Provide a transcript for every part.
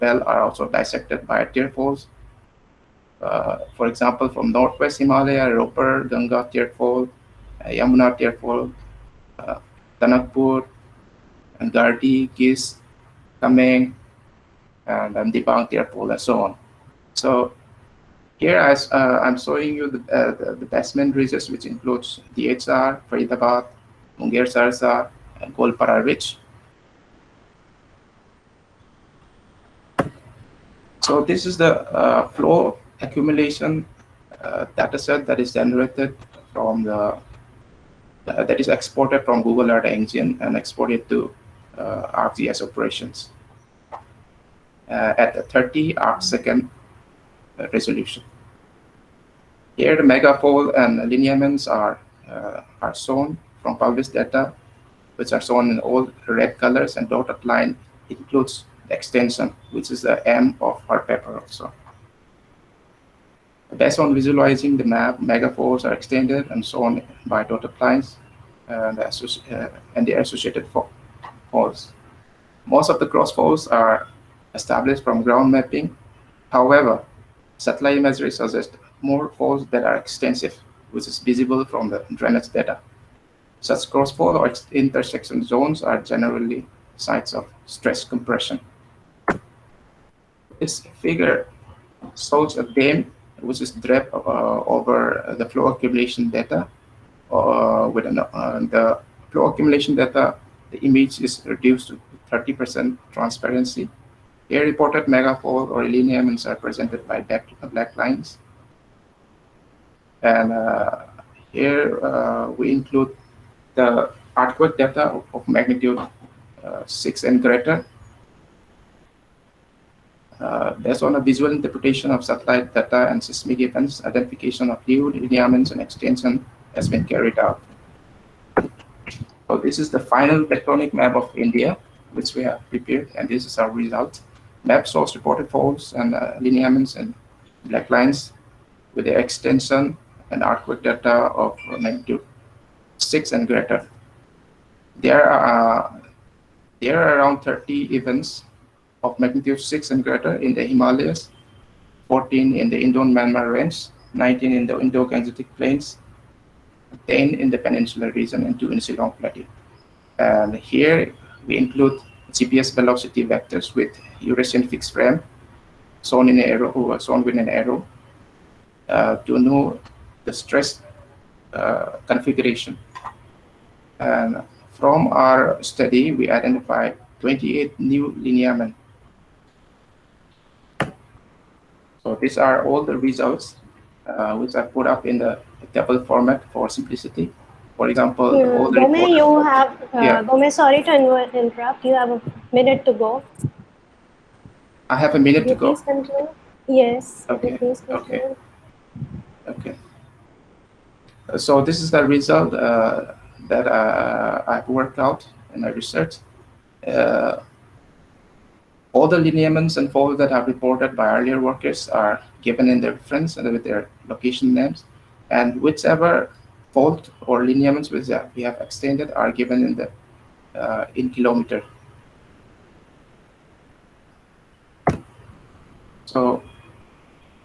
well are also dissected by tear folds. For example, from northwest Himalaya, Ropar, Ganga tear fold, Yamuna tear fold, uh, Tanakpur, and Gardi, Gis, Kameng, and Dipang tear fold, and so on. So here I'm showing you the basement ridges, which includes DHR, Faridabad, Munger Sarsa, and Golpara Ridge. So this is the flow accumulation data set that is generated from that is exported from Google Earth Engine and exported to ArcGIS operations at a 30 arcsecond resolution. Here the megafold and lineaments are shown from published data, which are shown in all red colors, and dotted line includes the extension, which is the M of our paper also. Based on visualizing the map, megafolds are extended and shown by dotted lines and the associated folds. Most of the cross folds are established from ground mapping. However, satellite imagery suggests more folds that are extensive, which is visible from the drainage data. Such cross-fold or intersection zones are generally sites of stress compression. This figure shows a dam which is draped over the flow accumulation data. With the flow accumulation data, the image is reduced to 30% transparency. Here, reported megafold or lineaments are presented by black lines. And here we include the earthquake data of magnitude 6 and greater. Based on a visual interpretation of satellite data and seismic events, identification of new lineaments and extension has been carried out. So this is the final tectonic map of India, which we have prepared, and this is our result. Map shows reported folds and lineaments and black lines with the extension and earthquake data of magnitude 6 and greater. There are around 30 events of magnitude 6 and greater in the Himalayas, 14 in the Indo-Myanmar range, 19 in the Indo-Gangetic plains, 10 in the peninsular region, and 2 in Shillong Plateau. And here we include GPS velocity vectors with Eurasian fixed frame, shown in an arrow, shown with an arrow, to know the stress configuration. And from our study, we identified 28 new lineaments. So these are all the results, which I put up in the table format for simplicity. For example, all the Bome, you have, Bome, sorry to interrupt. You have a minute to go. I have a minute to go? Please continue. Yes. Okay. Please continue. Okay. So this is the result that I've worked out in my research. All the lineaments and folds that are reported by earlier workers are given in the reference and with their location names, and whichever fold or lineaments which we have extended are given in the in kilometer. So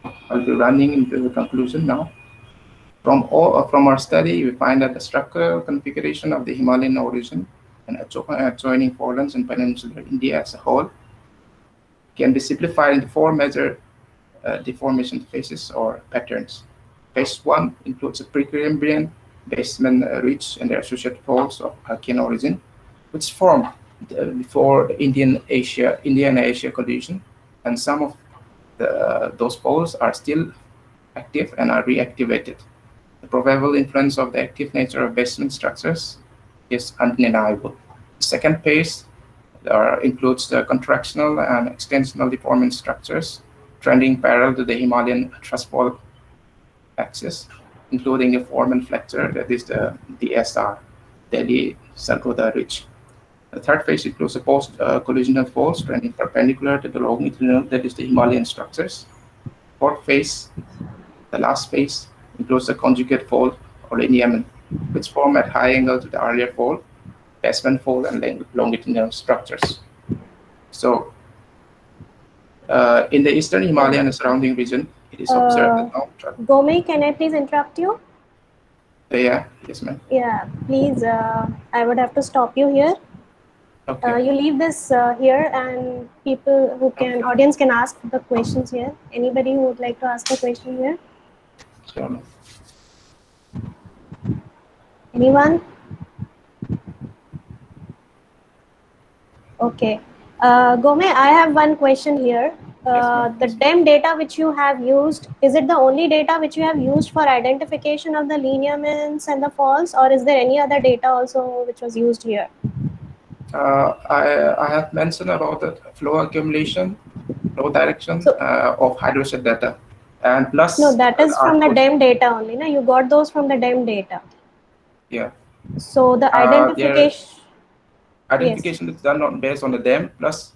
I'll be running into the conclusion now. From our study, we find that the structural configuration of the Himalayan origin and adjoining forelands and peninsular India as a whole can be simplified into 4 major deformation phases or patterns. Phase 1 includes a Precambrian basement ridge and the associated folds of Archean origin, which formed before the Indian and Asia collision, and some of those folds are still active and are reactivated. The probable influence of the active nature of basement structures is undeniable. The second phase includes the contractional and extensional deforming structures trending parallel to the Himalayan thrust fault axis, including a form and flexure, that is the DSR, Delhi Sargodha Ridge. The third phase includes a post-collisional folds trending perpendicular to the longitudinal, that is the Himalayan structures. Fourth phase, the last phase, includes the conjugate fold or lineament, which form at high angle to the earlier fold, basement fold, and longitudinal structures. So In the eastern Himalayan surrounding region, it is observed that now. Gome, can I please interrupt you? Yeah, yes, ma'am. Yeah, please. I would have to stop you here. Okay. You leave this here, and people who can, audience can ask the questions here. Anybody who would like to ask a question here? Sure, ma'am. Anyone? Okay. Gome, I have one question here. The DEM data which you have used, is it the only data which you have used for identification of the lineaments and the faults, or is there any other data also which was used here? I have mentioned about the flow accumulation, flow direction of hydroset data, and plus. No, that is from the DEM data only. No, you got those from the DEM data. Yeah. So the identification. Identification is done based on the DEM plus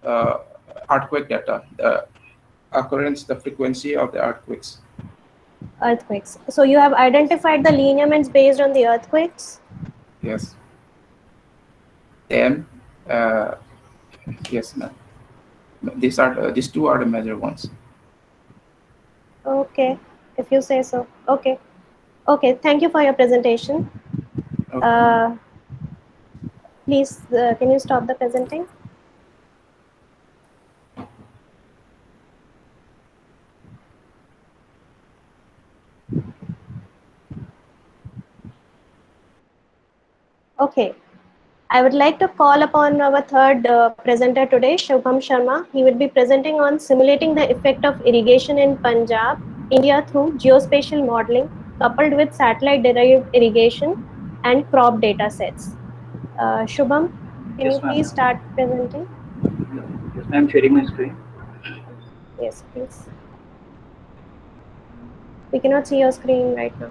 earthquake data, the occurrence, the frequency of the earthquakes. Earthquakes. So you have identified the lineaments based on the earthquakes? Yes. DEM, yes, ma'am. These two are the major ones. Okay, if you say so. Okay. Okay, thank you for your presentation. Okay. Please, can you stop the presenting? Okay. I would like to call upon our third presenter today, Shubham Sharma. He will be presenting on simulating the effect of irrigation in Punjab, India through geospatial modeling coupled with satellite-derived irrigation and crop data sets. Shubham, can you please start presenting? Yes, I am sharing my screen. Yes, please. We cannot see your screen right now.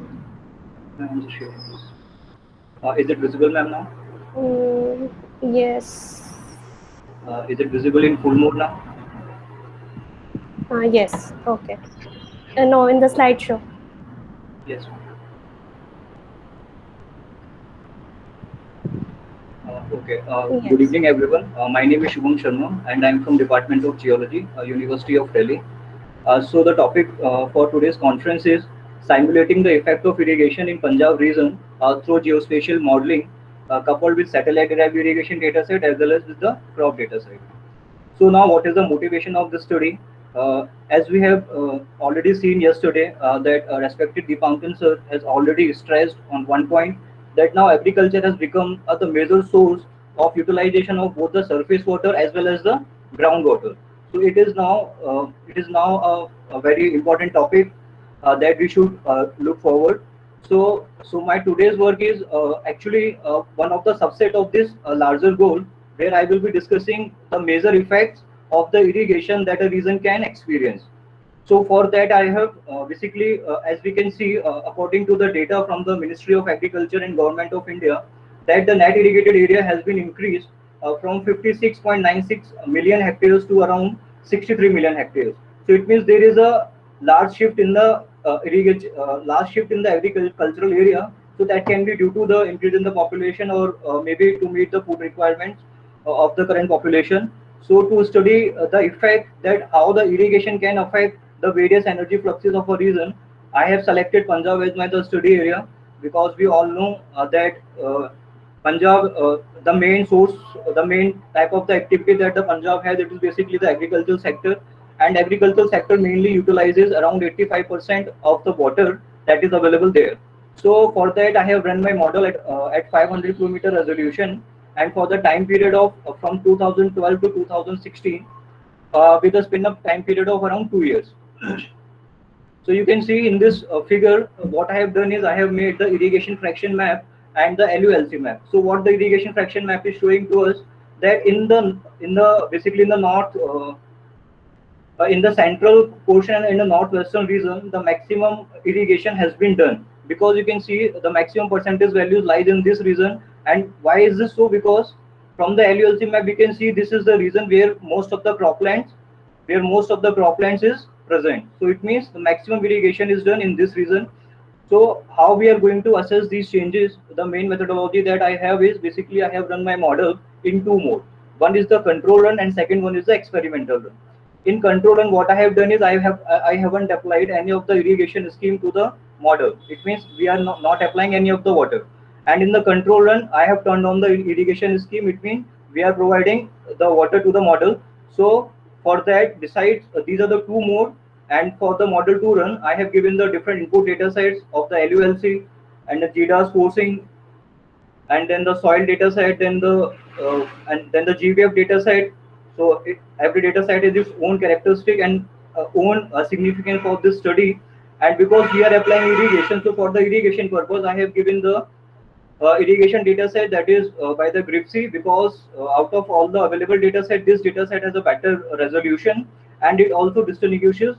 I am just sharing this. Is it visible, ma'am, now? Yes. Is it visible in full mode now? Yes. Okay. No, in the slideshow. Yes. Okay. Yes. Good evening, everyone. My name is Shubham Sharma, and I am from Department of Geology, University of Delhi. So the topic for today's conference is simulating the effect of irrigation in Punjab region through geospatial modeling, coupled with satellite-derived irrigation dataset as well as with the crop dataset. So now, what is the motivation of this study? As we have already seen yesterday, that respected Deepankan sir has already stressed on one point that now agriculture has become the major source of utilization of both the surface water as well as the groundwater. So it is now a very important topic that we should look forward. So my today's work is actually one of the subset of this larger goal, where I will be discussing the major effects of the irrigation that a region can experience. So for that, I have basically, as we can see, according to the data from the Ministry of Agriculture and Government of India, that the net irrigated area has been increased from 56.96 million hectares to around 63 million hectares. So it means there is a large shift in the large shift in the agricultural area. So that can be due to the increase in the population, or maybe to meet the food requirements of the current population. So to study the effect that how the irrigation can affect the various energy fluxes of a region, I have selected Punjab as my the study area, because we all know that Punjab, the main source, the main type of the activity that the Punjab has, it is basically the agricultural sector, and agricultural sector mainly utilizes around 85% of the water that is available there. So for that, I have run my model at 500 kilometer resolution, and for the time period of from 2012 to 2016, with a spin up time period of around 2 years. So you can see in this figure, what I have done is I have made the irrigation fraction map and the LULC map. So what the irrigation fraction map is showing to us, that in the basically in the north, in the central portion and in the northwestern region, the maximum irrigation has been done, because you can see the maximum percentage values lies in this region. And why is this so? Because from the LULC map we can see this is the region where most of the croplands is present. So it means the maximum irrigation is done in this region. So how we are going to assess these changes? The main methodology that I have is basically I have run my model in two mode. One is the control run and second one is the experimental run. in control run, what I have done is I haven't applied any of the irrigation scheme to the model. It means we are not applying any of the water. And in the control run, I have turned on the irrigation scheme. It means we are providing the water to the model. So for that, besides these are the two more. And for the model 2 run, I have given the different input data sets of the LULC and the GDAS forcing, and then the soil data set, then the GVF data set. So every data set is its own characteristic and own significance for this study. And because we are applying irrigation, so for the irrigation purpose, I have given the irrigation data set that is by the GRIPSI, because out of all the available data set, this data set has a better resolution, and it also distinguishes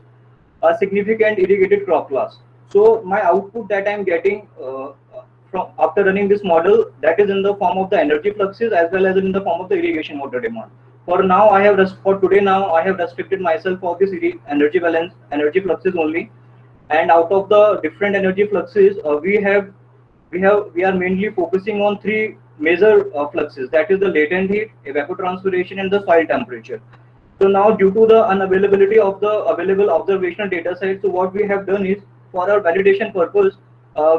a significant irrigated crop class. So my output that I am getting from after running this model, that is in the form of the energy fluxes as well as in the form of the irrigation water demand. For now, I have restricted myself for this energy balance, energy fluxes only. And out of the different energy fluxes, we are mainly focusing on three major fluxes, that is the latent heat, evapotranspiration, and the soil temperature. So now, due to the unavailability of the available observational data set, so what we have done is, for our validation purpose,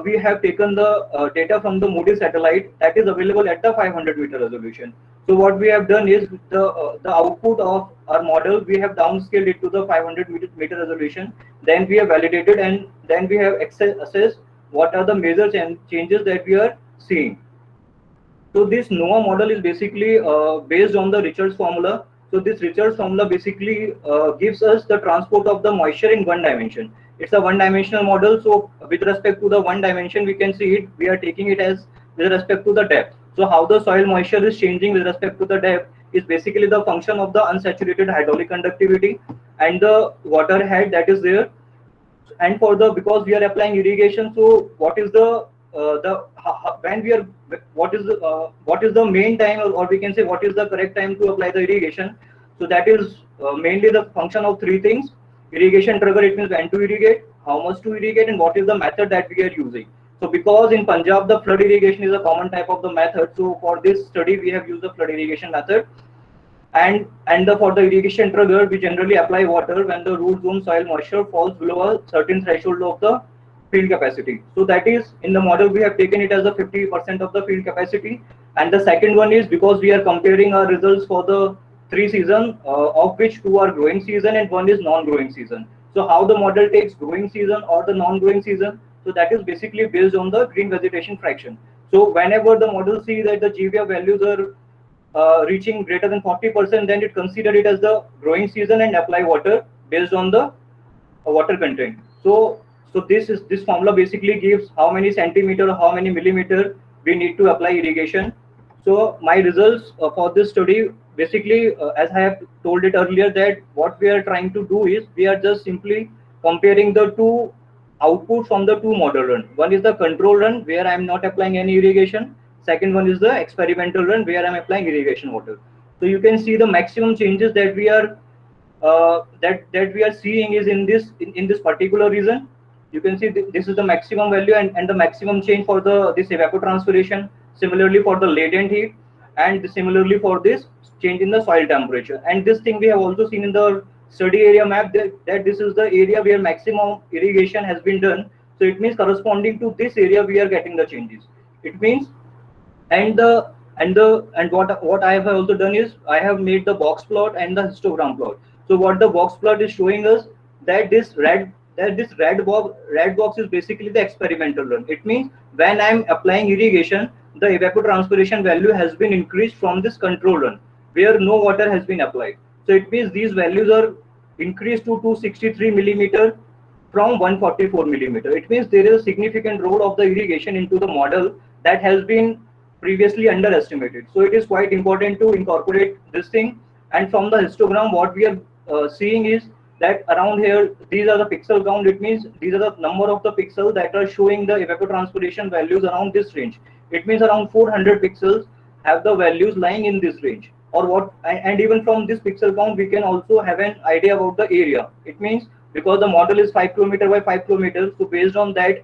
we have taken the data from the Moody satellite that is available at the 500-meter resolution. So what we have done is the output of our model, we have downscaled it to the 500-meter resolution. Then we have validated, and then we have assessed what are the major changes that we are seeing. So this NOAA model is basically based on the Richards formula. So this Richards formula basically gives us the transport of the moisture in one dimension. It's a one-dimensional model. So with respect to the one dimension, we can see it. We are taking it as with respect to the depth. So how the soil moisture is changing with respect to the depth is basically the function of the unsaturated hydraulic conductivity and the water head that is there. And for the, because we are applying irrigation, so what is the what is the main time, or we can say what is the correct time to apply the irrigation? So that is mainly the function of three things: irrigation trigger, it means when to irrigate, how much to irrigate, and what is the method that we are using. So because in Punjab the flood irrigation is a common type of the method, so for this study we have used the flood irrigation method. And for the irrigation trigger, we generally apply water when the root zone soil moisture falls below a certain threshold of the field capacity. So that is, in the model we have taken it as a 50% of the field capacity. And the second one is because we are comparing our results for the 3 seasons, of which 2 are growing season and 1 is non-growing season. So how the model takes growing season or the non-growing season, so that is basically based on the green vegetation fraction. So whenever the model sees that the GVF values are reaching greater than 40%, then it consider it as the growing season and apply water based on the water content. So this formula basically gives how many centimeter, how many millimeter we need to apply irrigation. So my results for this study, basically, as I have told it earlier, that what we are trying to do is we are just simply comparing the two outputs from the two model run. One is the control run where I am not applying any irrigation. Second one is the experimental run where I am applying irrigation water. So you can see the maximum changes that we are that we are seeing is in this particular region. You can see this is the maximum value and the maximum change for this evapotranspiration. Similarly for the latent heat, and similarly for this change in the soil temperature. And this thing we have also seen in the study area map that this is the area where maximum irrigation has been done. So it means corresponding to this area we are getting the changes. It means what I have also done is I have made the box plot and the histogram plot. So what the box plot is showing us that this red box is basically the experimental run. It means when I am applying irrigation, the evapotranspiration value has been increased from this control run where no water has been applied. So it means these values are increased to 263 millimeter from 144 millimeter. It means there is a significant role of the irrigation into the model that has been previously underestimated. So it is quite important to incorporate this thing. And from the histogram, what we are seeing is that around here, these are the pixel count. It means these are the number of the pixels that are showing the evapotranspiration values around this range. It means around 400 pixels have the values lying in this range. Or what? And even from this pixel count, we can also have an idea about the area. It means because the model is 5 kilometer by 5 kilometers, so based on that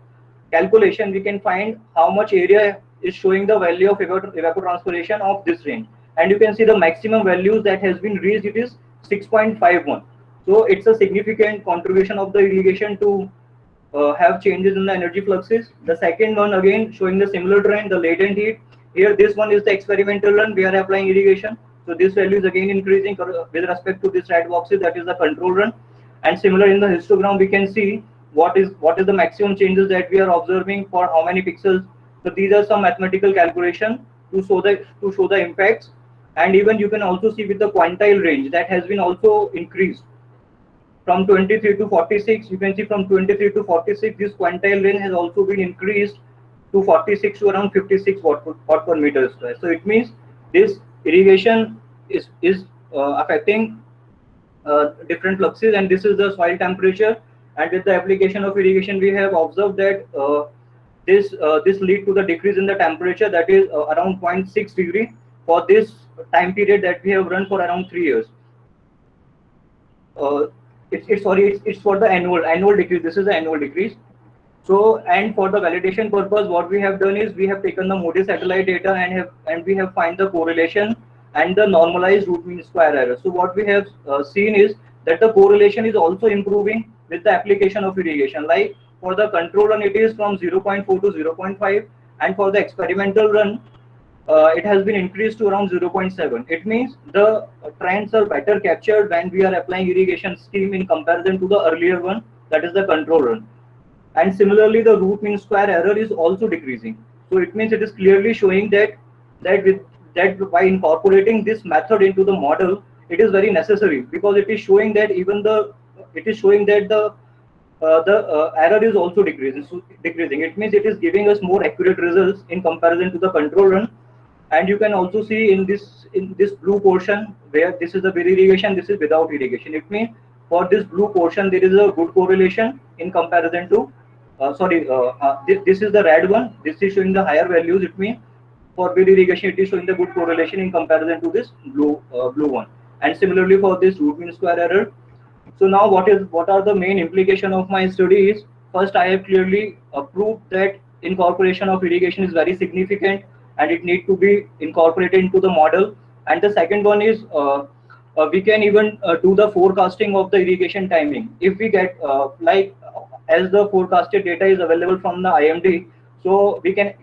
calculation, we can find how much area is showing the value of evapotranspiration of this range. And you can see the maximum values that has been reached, it is 6.51. So it's a significant contribution of the irrigation to have changes in the energy fluxes. The second one again showing the similar trend, the latent heat. Here this one is the experimental run, we are applying irrigation. So this value is again increasing with respect to this red boxes, that is the control run. And similar in the histogram, we can see what is the maximum changes that we are observing for how many pixels. So these are some mathematical calculation to show the impacts. And even you can also see with the quantile range that has been also increased from 23 to 46. You can see from 23 to 46 this quantile range has also been increased to 46 to around 56 watt per meter square. So it means this irrigation is affecting different fluxes, and this is the soil temperature. And with the application of irrigation, we have observed that this lead to the decrease in the temperature, that is around 0.6 degree for this time period that we have run for around 3 years. It's for the annual decrease. This is the annual decrease. So, and for the validation purpose, what we have done is we have taken the MODIS satellite data and we have find the correlation and the normalized root mean square error. So what we have seen is that the correlation is also improving with the application of irrigation. Like for the control run, it is from 0.4 to 0.5, and for the experimental run, it has been increased to around 0.7. It means the trends are better captured when we are applying irrigation scheme in comparison to the earlier one, that is the control run. And similarly, the root mean square error is also decreasing. So it means it is clearly showing that by incorporating this method into the model, it is very necessary, because it is showing that the error is also decreasing. It means it is giving us more accurate results in comparison to the control run. And you can also see in this blue portion where this is the with irrigation, this is without irrigation. It means for this blue portion there is a good correlation in comparison to this is the red one. This is showing the higher values. It means for with irrigation it is showing the good correlation in comparison to this blue one. And similarly for this root mean square error. So now what are the main implication of my study is, first I have clearly proved that incorporation of irrigation is very significant and it need to be incorporated into the model. And the second one is we can even do the forecasting of the irrigation timing. If we get as the forecasted data is available from the IMD, so we can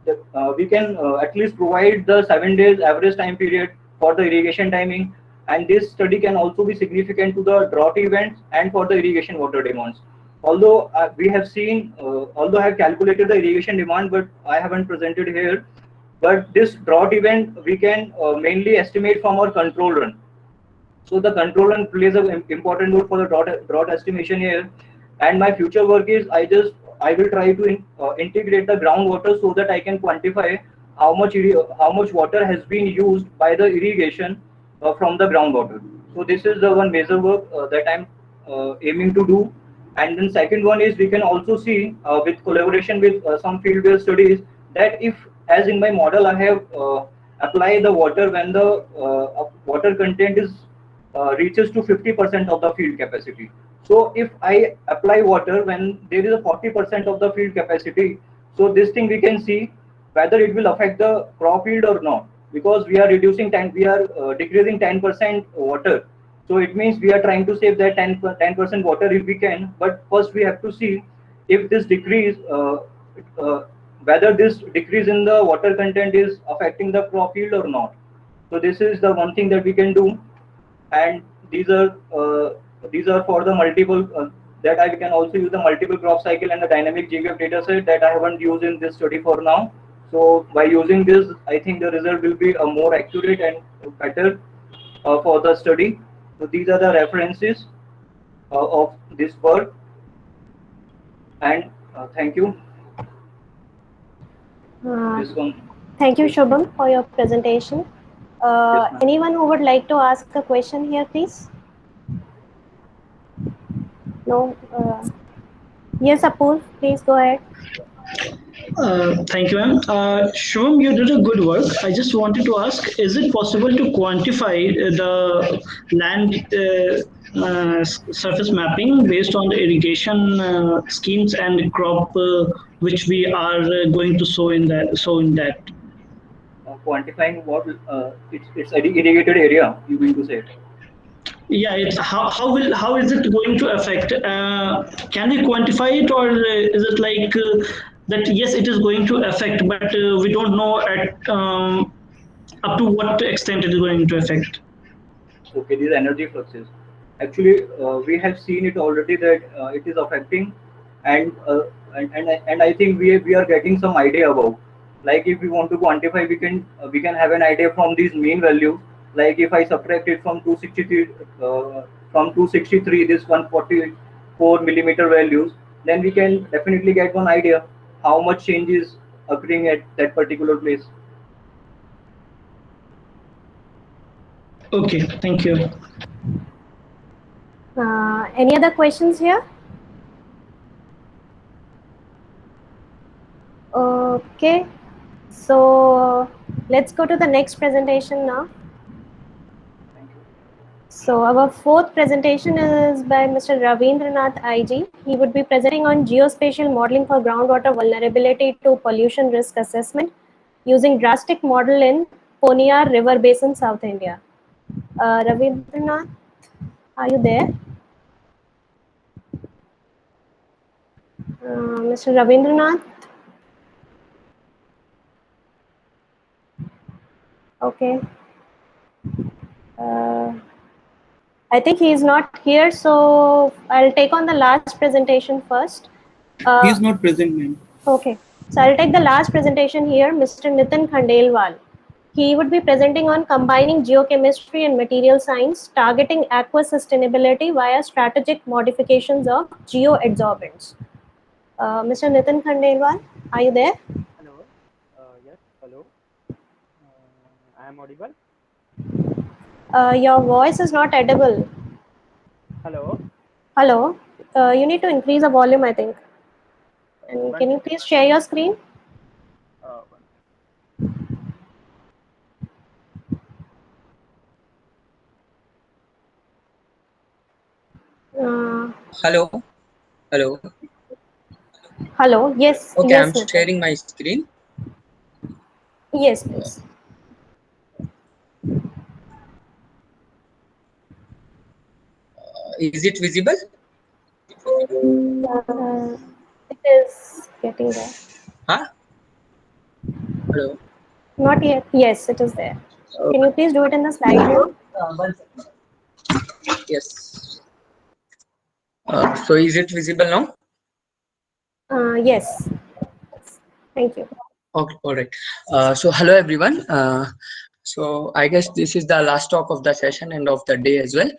at least provide the 7 days average time period for the irrigation timing. And this study can also be significant to the drought events and for the irrigation water demands. Although we have seen, although I have calculated the irrigation demand, but I haven't presented here. But this drought event we can mainly estimate from our control run. So the control run plays an important role for the drought estimation here. And my future work is I will try to integrate the groundwater so that I can quantify how much water has been used by the irrigation from the groundwater. So this is the one major work that I'm aiming to do. And then second one is we can also see with collaboration with some field-based studies that if, as in my model, I have applied the water when the water content is reaches to 50% of the field capacity. So if I apply water when there is a 40% of the field capacity, so this thing we can see whether it will affect the crop yield or not, because we are decreasing 10% water. So it means we are trying to save that 10% water if we can. But first we have to see if this decrease, whether this decrease in the water content is affecting the crop yield or not. So this is the one thing that we can do. And these are for the multiple that I can also use the multiple crop cycle and the dynamic GWF data set that I haven't used in this study for now. So by using this, I think the result will be more accurate and better for the study. So these are the references of this work. And thank you. Thank you, Shubham, for your presentation. Yes, anyone who would like to ask a question here, please? No? Yes, Apurv, please go ahead. Thank you, ma'am. Shubham, you did a good work. I just wanted to ask, is it possible to quantify the land surface mapping based on the irrigation schemes and crop which we are going to sow in that? Quantifying what? It's irrigated area, you mean to say? Yeah, it's how is it going to affect? Can we quantify it, or is it like that? Yes, it is going to affect, but we don't know at up to what extent it is going to affect. Okay, these energy fluxes. Actually, we have seen it already that it is affecting, and I think we are getting some idea about. Like if we want to quantify, we can have an idea from these mean values. Like if I subtract it from 263 this 144 millimeter values, then we can definitely get one idea how much change is occurring at that particular place. Okay, thank you. Any other questions here? Okay, so let's go to the next presentation now. Thank you. So our fourth presentation is by Mr. Ravindranath IG. He would be presenting on geospatial modeling for groundwater vulnerability to pollution risk assessment using drastic model in Poniar River Basin, South India. Ravindranath, are you there? Mr. Ravindranath? Okay. I think he is not here, so I'll take on the last presentation first. He is not present, ma'am. Okay, so I'll take the last presentation here, Mr. Nitin Khandelwal. He would be presenting on combining geochemistry and material science, targeting aqua sustainability via strategic modifications of geoadsorbents. Mr. Nitin Khandelwal, are you there? Hello. Yes. Hello. I am audible. Your voice is not audible. Hello. Hello. You need to increase the volume, I think. And can you please share your screen? Hello. Hello. Hello. Yes. Okay, Yes, I'm Nitin. sharing my screen. Yes, please. Is it visible? It is getting there. Huh? Hello. Not yet. Yes, it is there. Can you please do it in the slide view? Yes. So is it visible now? Yes. Thank you. Okay, all right. So hello everyone. So I guess this is the last talk of the session and of the day as well.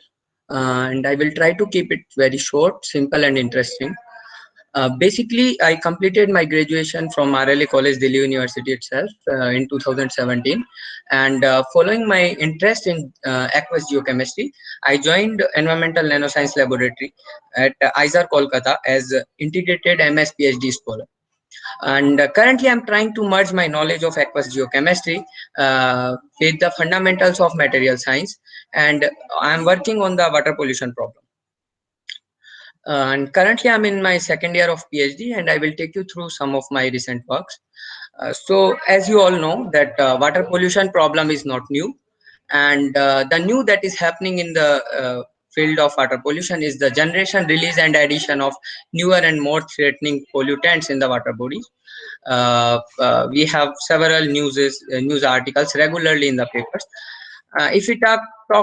And I will try to keep it very short, simple and interesting. Basically, I completed my graduation from RLA College, Delhi University itself in 2017. And following my interest in aqueous geochemistry, I joined Environmental Nanoscience Laboratory at ISAR, Kolkata as integrated MS PhD scholar. And currently, I'm trying to merge my knowledge of aqueous geochemistry with the fundamentals of material science. And I'm working on the water pollution problem. And currently I'm in my second year of PhD, and I will take you through some of my recent works. So as you all know that water pollution problem is not new, and the new that is happening in the field of water pollution is the generation, release and addition of newer and more threatening pollutants in the water bodies. We have several news articles regularly in the papers. If we talk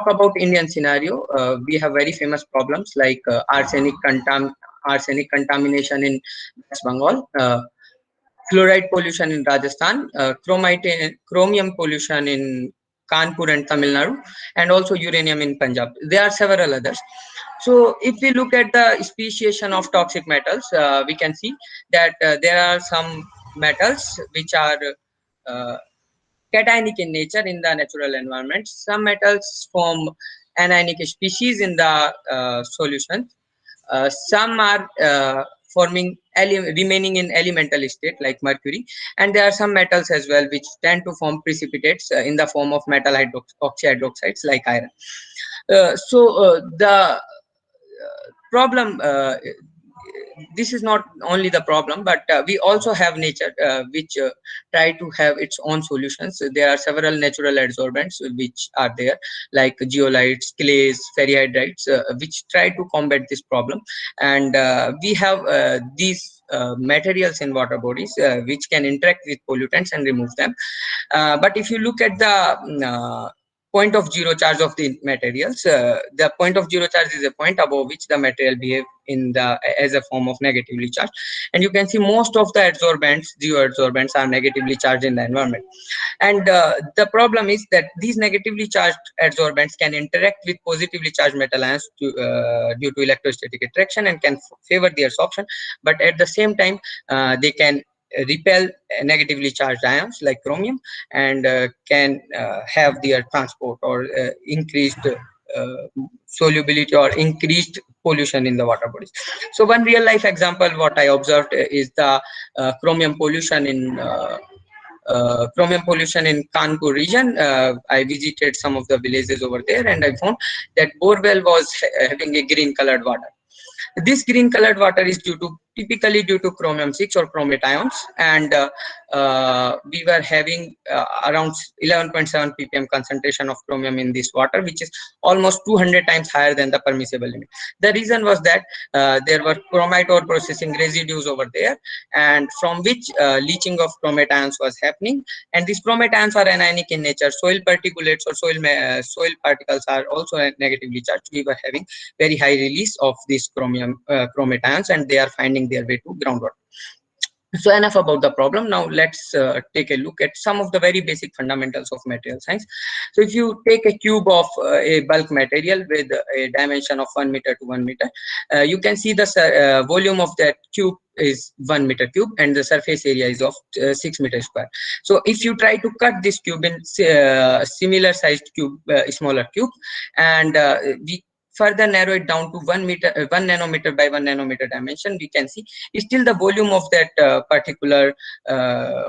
about Indian scenario, we have very famous problems like arsenic contamination in West Bengal, fluoride pollution in Rajasthan, chromium pollution in Kanpur and Tamil Nadu, and also uranium in Punjab. There are several others. So if we look at the speciation of toxic metals, we can see that there are some metals which are cationic in nature in the natural environment. Some metals form anionic species in the solution. Some are remaining in elemental state like mercury, and there are some metals as well which tend to form precipitates in the form of metal oxyhydroxides like iron. So the problem this is not only the problem, but we also have nature which try to have its own solutions. There are several natural adsorbents which are there, like zeolites, clays, ferrihydrites, which try to combat this problem. And we have these materials in water bodies which can interact with pollutants and remove them. But if you look at the point of zero charge of the materials, the point of zero charge is a point above which the material behave in the as a form of negatively charged, and you can see most of the adsorbents, geoadsorbents, are negatively charged in the environment. And the problem is that these negatively charged adsorbents can interact with positively charged metal ions due to electrostatic attraction, and can favor their absorption. But at the same time, they can repel negatively charged ions like chromium, and can have their transport or increased solubility or increased pollution in the water bodies. So one real life example what I observed is the chromium pollution in Kanpur region. I visited some of the villages over there, and I found that borewell was having a green colored water. This green colored water is typically due to chromium 6 or chromate ions, and we were having around 11.7 ppm concentration of chromium in this water, which is almost 200 times higher than the permissible limit. The reason was that there were chromite ore processing residues over there, and from which leaching of chromate ions was happening. And these chromate ions are anionic in nature. Soil particulates or soil particles are also negatively charged. We were having very high release of these chromate ions, and they are finding their way to groundwater. So enough about the problem. Now let's take a look at some of the very basic fundamentals of material science. So if you take a cube of a bulk material with a dimension of 1 meter to 1 meter, you can see the volume of that cube is 1 meter cube, and the surface area is of 6 meters square. So if you try to cut this cube in similar sized cube, smaller cube, and we further narrow it down to 1 nanometer by 1 nanometer dimension, we can see still the volume of that particular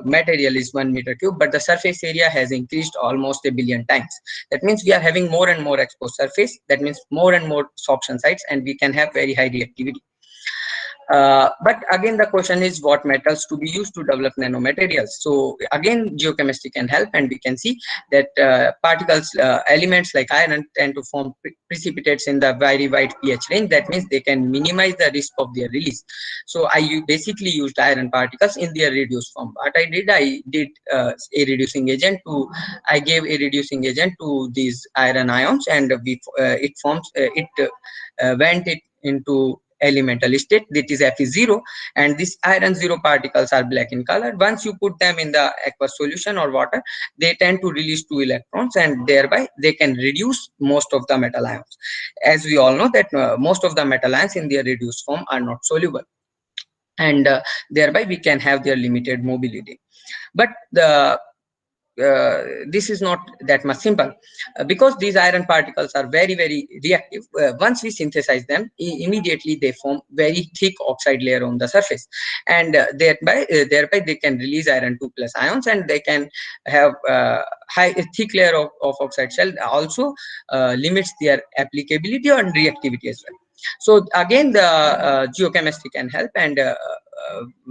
material is 1 meter cube, but the surface area has increased almost 1 billion times. That means we are having more and more exposed surface. That means more and more sorption sites, and we can have very high reactivity. But again, the question is what metals to be used to develop nanomaterials. So again, geochemistry can help, and we can see that particles, elements like iron tend to form precipitates in the very wide pH range. That means they can minimize the risk of their release. So I basically used iron particles in their reduced form. What I did a reducing agent I gave a reducing agent to these iron ions, and it went it into elemental state, that is Fe0, and these iron 0 particles are black in color. Once you put them in the aqueous solution or water, they tend to release 2 electrons, and thereby they can reduce most of the metal ions. As we all know that most of the metal ions in their reduced form are not soluble, and thereby we can have their limited mobility. But this is not that much simple, because these iron particles are very, very reactive. Once we synthesize them, immediately they form very thick oxide layer on the surface, and thereby they can release iron 2+ ions, and they can have thick layer of oxide shell. Also limits their applicability and reactivity as well. So again, the geochemistry can help, and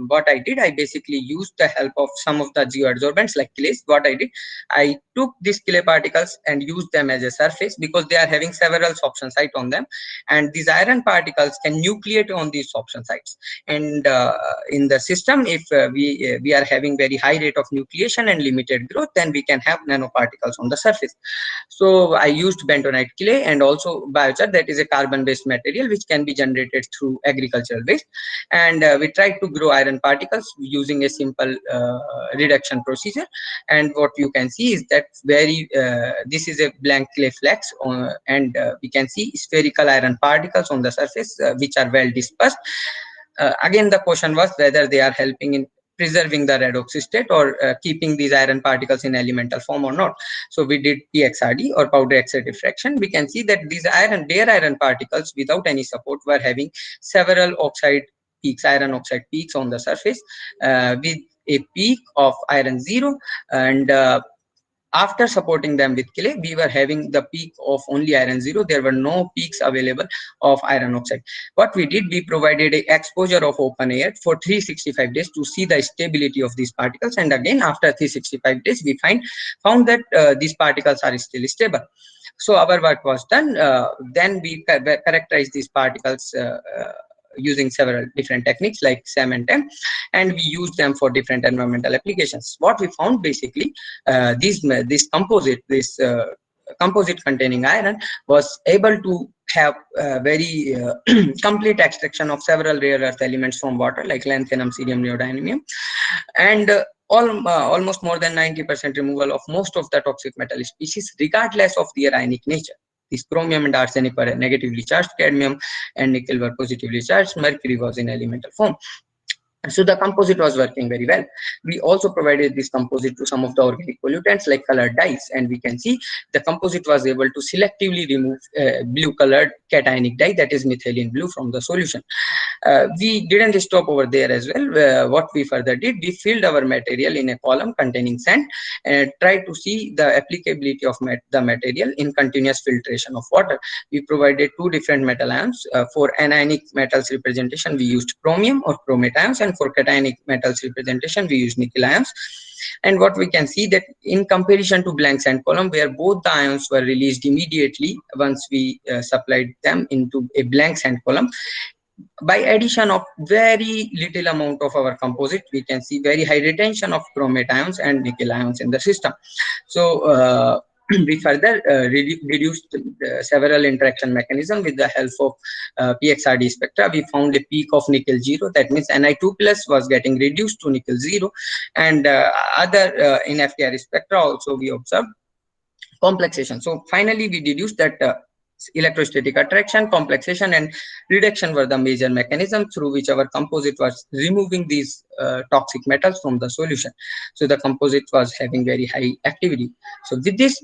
what I did, I basically used the help of some of the geoadsorbents like clays. What I did, I took these clay particles and used them as a surface, because they are having several sorption sites on them, and these iron particles can nucleate on these sorption sites. And in the system, if we are having very high rate of nucleation and limited growth, then we can have nanoparticles on the surface. So I used bentonite clay and also biochar, that is a carbon-based material which can be generated through agricultural waste, and we tried to grow iron particles using a simple reduction procedure. And what you can see is that this is a blank clay flex, and we can see spherical iron particles on the surface which are well dispersed. Again, the question was whether they are helping in preserving the redox state or keeping these iron particles in elemental form or not. So we did PXRD or powder X-ray diffraction. We can see that these bare iron particles without any support were having several iron oxide peaks on the surface with a peak of iron 0, and after supporting them with clay, we were having the peak of only iron 0. There were no peaks available of iron oxide. What we did, we provided a exposure of open air for 365 days to see the stability of these particles. And again, after 365 days, we found that these particles are still stable. So our work was done. Then we characterized these particles using several different techniques like SEM and TEM, and we used them for different environmental applications. What we found basically, this composite containing iron was able to have very complete extraction of several rare earth elements from water like lanthanum, cerium, neodymium, and almost more than 90% removal of most of the toxic metal species regardless of their ionic nature. These chromium and arsenic were negatively charged, cadmium and nickel were positively charged, mercury was in elemental form. So the composite was working very well. We also provided this composite to some of the organic pollutants like colored dyes, and we can see the composite was able to selectively remove blue colored cationic dye, that is methylene blue, from the solution. We didn't stop over there as well. What we further did, we filled our material in a column containing sand and tried to see the applicability of the material in continuous filtration of water. We provided two different metal ions. For anionic metals representation, we used chromium or chromate ions, and for cationic metals representation, we used nickel ions. And what we can see that in comparison to blank sand column, where both the ions were released immediately once we supplied them into a blank sand column, by addition of very little amount of our composite, we can see very high retention of chromate ions and nickel ions in the system. So we further reduced several interaction mechanisms with the help of PXRD spectra. We found a peak of nickel 0, that means Ni2 plus was getting reduced to nickel 0, and other in FTR spectra also we observed complexation. So finally we deduced that electrostatic attraction, complexation and reduction were the major mechanisms through which our composite was removing these toxic metals from the solution. So the composite was having very high activity. So with this,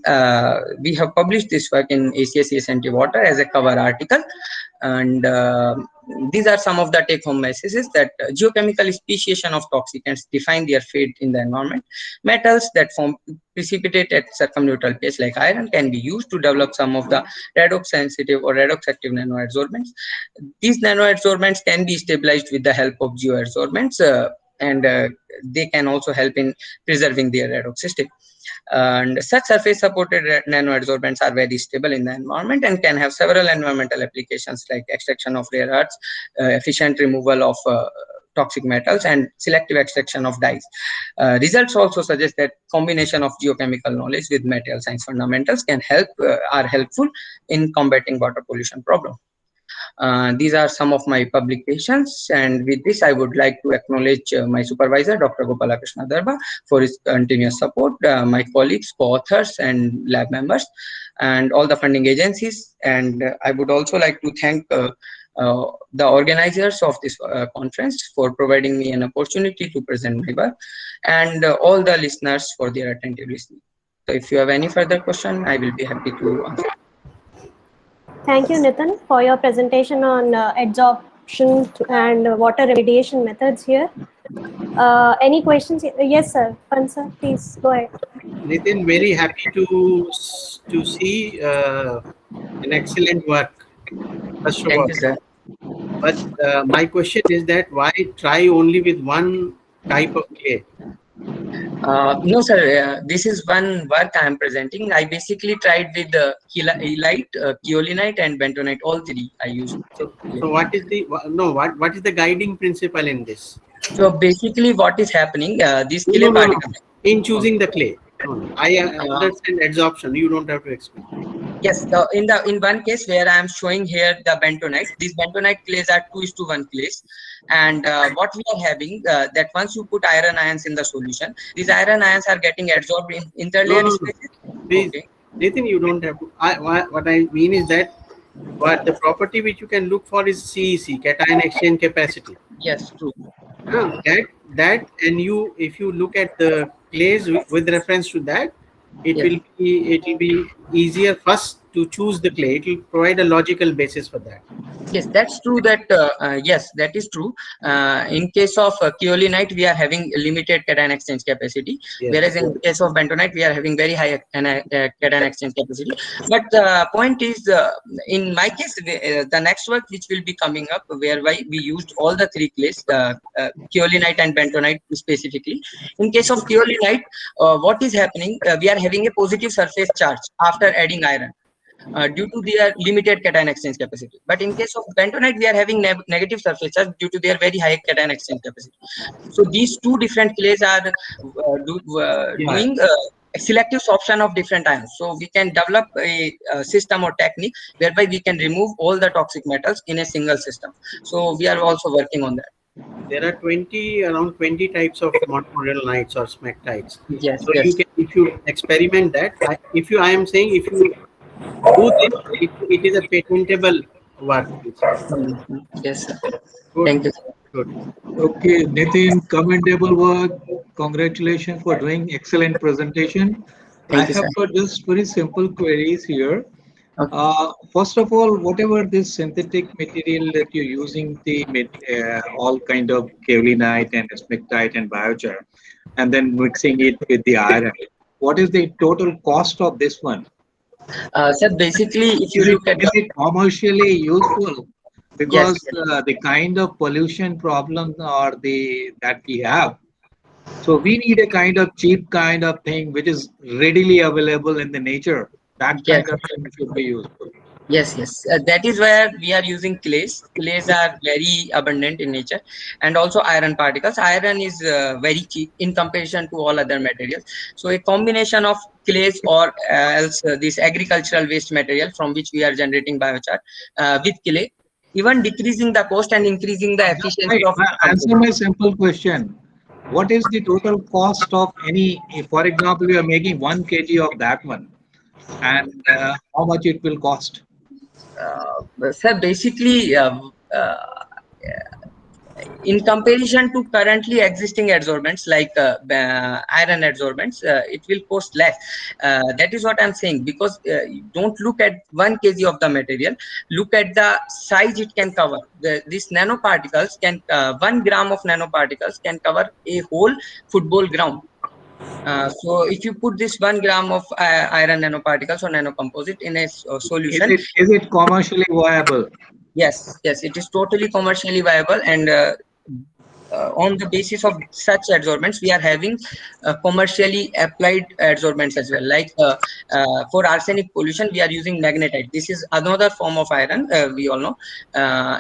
we have published this work in ACS Water as a cover article, and these are some of the take-home messages that geochemical speciation of toxicants define their fate in the environment. Metals that form precipitate at circumneutral pH like iron can be used to develop some of the redox sensitive or redox active nanoadsorbents. These nanoadsorbents can be stabilized with the help of geoadsorbents, and they can also help in preserving their redox system. And such surface supported nanoadsorbents are very stable in the environment and can have several environmental applications like extraction of rare earths, efficient removal of toxic metals, and selective extraction of dyes. Results also suggest that combination of geochemical knowledge with material science fundamentals are helpful in combating water pollution problem. These are some of my publications, and with this I would like to acknowledge my supervisor Dr. Gopalakrishna Darba for his continuous support, my colleagues, co-authors and lab members, and all the funding agencies. And I would also like to thank the organizers of this conference for providing me an opportunity to present my work, and all the listeners for their attentive listening. So if you have any further question, I will be happy to answer. Thank you, Nitin, for your presentation on adsorption and water remediation methods here. Any questions? Yes, sir. Sir, please go ahead. Nitin, very happy to see an excellent work. First of all. Thank you, sir. But my question is that why try only with one type of clay? No, sir. This is one work I am presenting. I basically tried with the elite, keolinite, and bentonite. All three I used. So what is the guiding principle in this? So basically, what is happening? These clay particles. In choosing the clay, I understand adsorption. You don't have to explain. Yes, in one case where I am showing here the bentonite, these bentonite clays are 2:1 clays, and what we are having that once you put iron ions in the solution, these iron ions are getting adsorbed in interlayer spaces. Please, okay. Nathan, you don't have to. What I mean is that what the property which you can look for is CEC, cation exchange capacity. Yes, true. That and you, if you look at the clays with reference to that, it will be easier first to choose the clay. It will provide a logical basis for that. Yes, that's true. Yes, that is true. In case of kaolinite, we are having limited cation exchange capacity, Yes. whereas in case of bentonite, we are having very high cation exchange capacity. But the point is, in my case, the next work which will be coming up, whereby we used all the three clays, kaolinite and bentonite specifically. In case of kaolinite, what is happening? We are having a positive surface charge after adding iron. Due to their limited cation exchange capacity. But in case of bentonite, we are having negative surface charge due to their very high cation exchange capacity. So these two different clays are doing a selective sorption of different ions. So we can develop a system or technique whereby we can remove all the toxic metals in a single system. So we are also working on that. There are around 20 types of montmorillonites or smectites. Yes, So yes. you can, if you experiment that, I am saying if you do this, it is a patentable work. Yes, sir. Good. Thank you. Good. Okay, Nitin, commendable work. Congratulations for doing excellent presentation. Thank you, I have sir. got just very simple queries here. Okay. First of all, whatever this synthetic material that you're using, all kind of kaolinite and smectite and biochar, and then mixing it with the iron, what is the total cost of this one? Sir, basically, if you Is look at is it commercially useful? Because yes. the kind of pollution problem that we have, so we need a kind of cheap kind of thing which is readily available in the nature. That Yes. kind of thing should be useful. Yes, yes. That is where we are using clays. Clays are very abundant in nature, and also iron particles. Iron is very cheap in comparison to all other materials. So a combination of clays or else this agricultural waste material from which we are generating biochar with clay, even decreasing the cost and increasing the efficiency of Answer my simple question. What is the total cost of any, if, for example, we are making 1 kg of that one, and how much it will cost? Sir, basically, in comparison to currently existing adsorbents like iron adsorbents, it will cost less. That is what I'm saying, because don't look at 1 kg of the material, look at the size it can cover. These nanoparticles can 1 gram of nanoparticles can cover a whole football ground. So if you put this 1 gram of iron nanoparticles or nanocomposite in a solution, Is it commercially viable? yes, yes, it is totally commercially viable, and on the basis of such adsorbents, we are having commercially applied adsorbents as well. Like for arsenic pollution, we are using magnetite. This is another form of iron, we all know,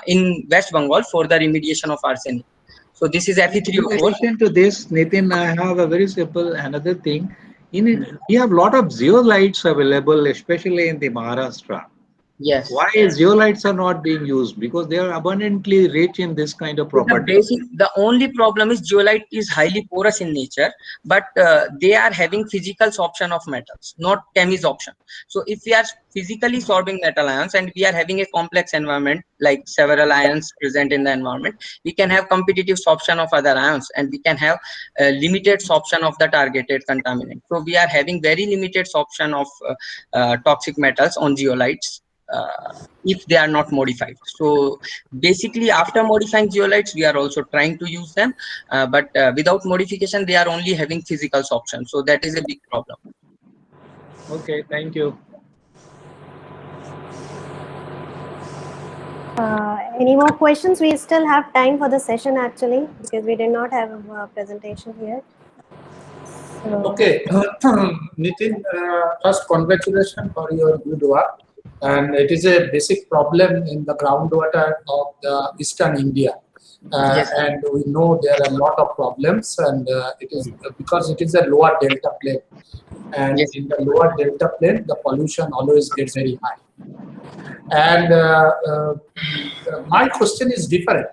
in West Bengal for the remediation of arsenic. So this is In Fe3O4. addition to this, Nitin, I have a very simple another thing. We have a lot of zeolites available, especially in the Maharashtra. Yes. Why zeolites are not being used? Because they are abundantly rich in this kind of property. The only problem is zeolite is highly porous in nature, but they are having physical sorption of metals, not chemisorption. So if we are physically sorbing metal ions and we are having a complex environment like several ions present in the environment, we can have competitive sorption of other ions, and we can have limited sorption of the targeted contaminant. So we are having very limited sorption of toxic metals on zeolites. If they are not modified. So basically, after modifying zeolites, we are also trying to use them, but without modification, they are only having physical sorption. So that is a big problem. Okay, thank you. Any more questions? We still have time for the session actually, because we did not have a presentation here. So, Okay, Nitin, first congratulations for your good work. And it is a basic problem in the groundwater of the Eastern India. Yes. And we know there are a lot of problems, and it is because it is a lower delta plain. And Yes. in the lower delta plain, the pollution always gets very high. And my question is different,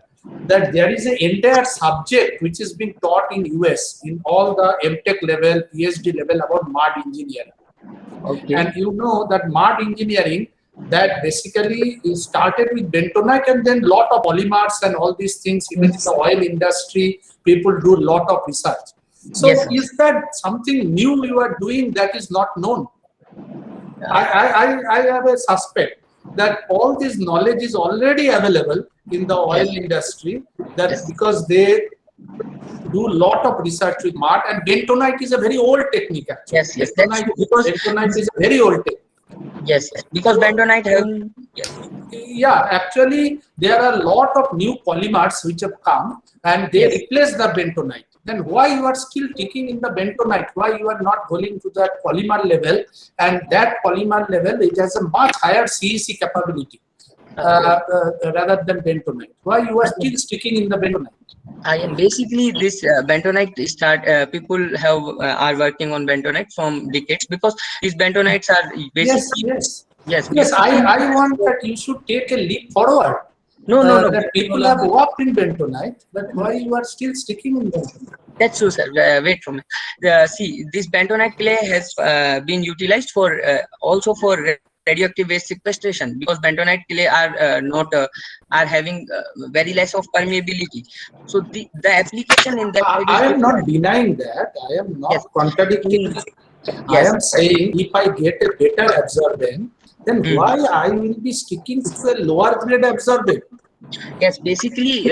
that there is an entire subject which is being taught in US in all the MTech level, PhD level about mud engineering. Okay. And you know that mud engineering, that basically is started with bentonite, and then lot of polymers and all these things. Even in the oil industry, people do a lot of research. So Yes. is that something new you are doing that is not known? I have a suspect that all this knowledge is already available in the oil industry, that because they do lot of research with mud, and bentonite is a very old technique actually. Yes, yes, that's true, because bentonite is a very old technique. yes, because bentonite have Yeah, actually there are a lot of new polymers which have come and they replace the bentonite. Then why you are still sticking in the bentonite? Why you are not going to that polymer level? And that polymer level, it has a much higher CEC capability rather than bentonite. Why you are still sticking in the bentonite? I am basically this bentonite people have are working on bentonite from decades, because these bentonites are basically Yes, I want that you should take a leap forward. No. That people have worked in bentonite, but why you are still sticking in bentonite? That's true, sir. Wait for me. See, this bentonite clay has been utilized for also for radioactive waste sequestration, because bentonite clay are not are having very less of permeability. So the application in that I am not denying that. I am not contradicting. I am saying if I get a better absorbent, then why I will be sticking to a lower grade absorbent? Yes, basically,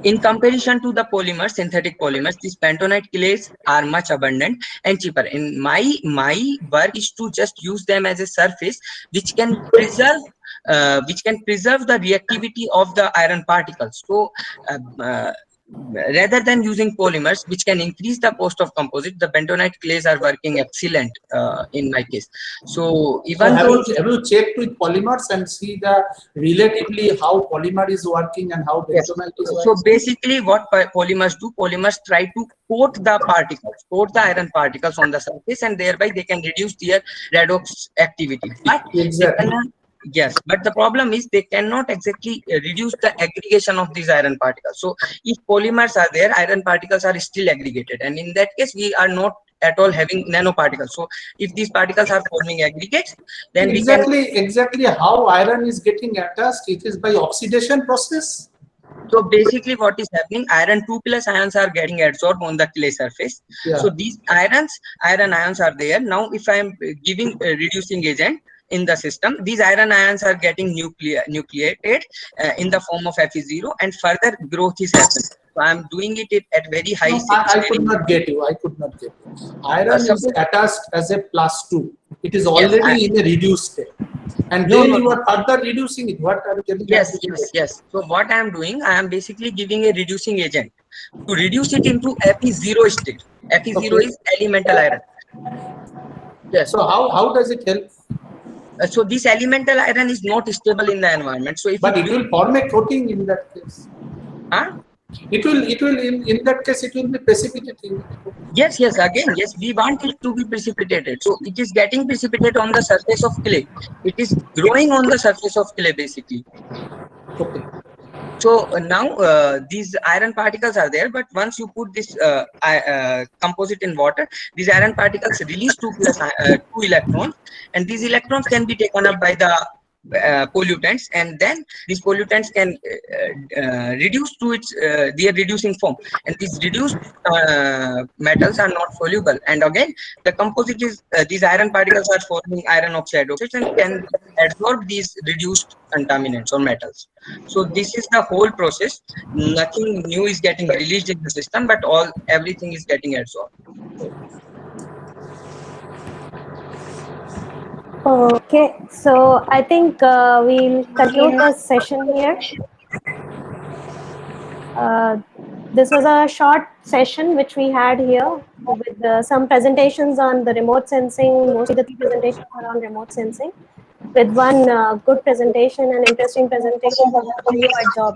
in comparison to the polymers, synthetic polymers, these bentonite clays are much abundant and cheaper. And my work is to just use them as a surface which can preserve the reactivity of the iron particles. So rather than using polymers which can increase the cost of composite, the bentonite clays are working excellent in my case. So even have you checked with polymers and see the relatively how polymer is working and how bentonite is working? So basically what polymers do, polymers try to coat the iron particles on the surface, and thereby they can reduce their redox activity. But yes, but the problem is they cannot exactly reduce the aggregation of these iron particles. So if polymers are there, iron particles are still aggregated, and in that case we are not at all having nanoparticles. So if these particles are forming aggregates, then exactly how iron is getting attached, it is by oxidation process. So basically what is happening, iron 2+ ions are getting absorbed on the clay surface. So these iron ions are there. Now if I am giving a reducing agent in the system, these iron ions are getting nucleated in the form of Fe0, and further growth is happening. So I am doing it at very high. I could not get you. Iron is attached as a +2. It is already in a reduced state. And then you are further reducing it. What are you telling? Yes. So what I am doing, I am basically giving a reducing agent to reduce it into Fe0 state. Fe0 is elemental iron. Yes. So how does it help? So this elemental iron is not stable in the environment. So if it will form a coating in that case. It will in that case it will be precipitating. Yes. Again, yes, we want it to be precipitated. So it is getting precipitated on the surface of clay. It is growing on the surface of clay basically. Okay. So now these iron particles are there, but once you put this composite in water, these iron particles release 2 electrons, and these electrons can be taken up by the pollutants, and then these pollutants can reduce to its their reducing form, and these reduced metals are not soluble, and again the composite is these iron particles are forming iron oxide and can absorb these reduced contaminants or metals. So this is the whole process. Nothing new is getting released in the system, but everything is getting absorbed. Okay, so I think we'll conclude the session here. This was a short session which we had here with some presentations on the remote sensing. Mostly the 3 presentations are on remote sensing, with one good presentation and interesting presentation on the job.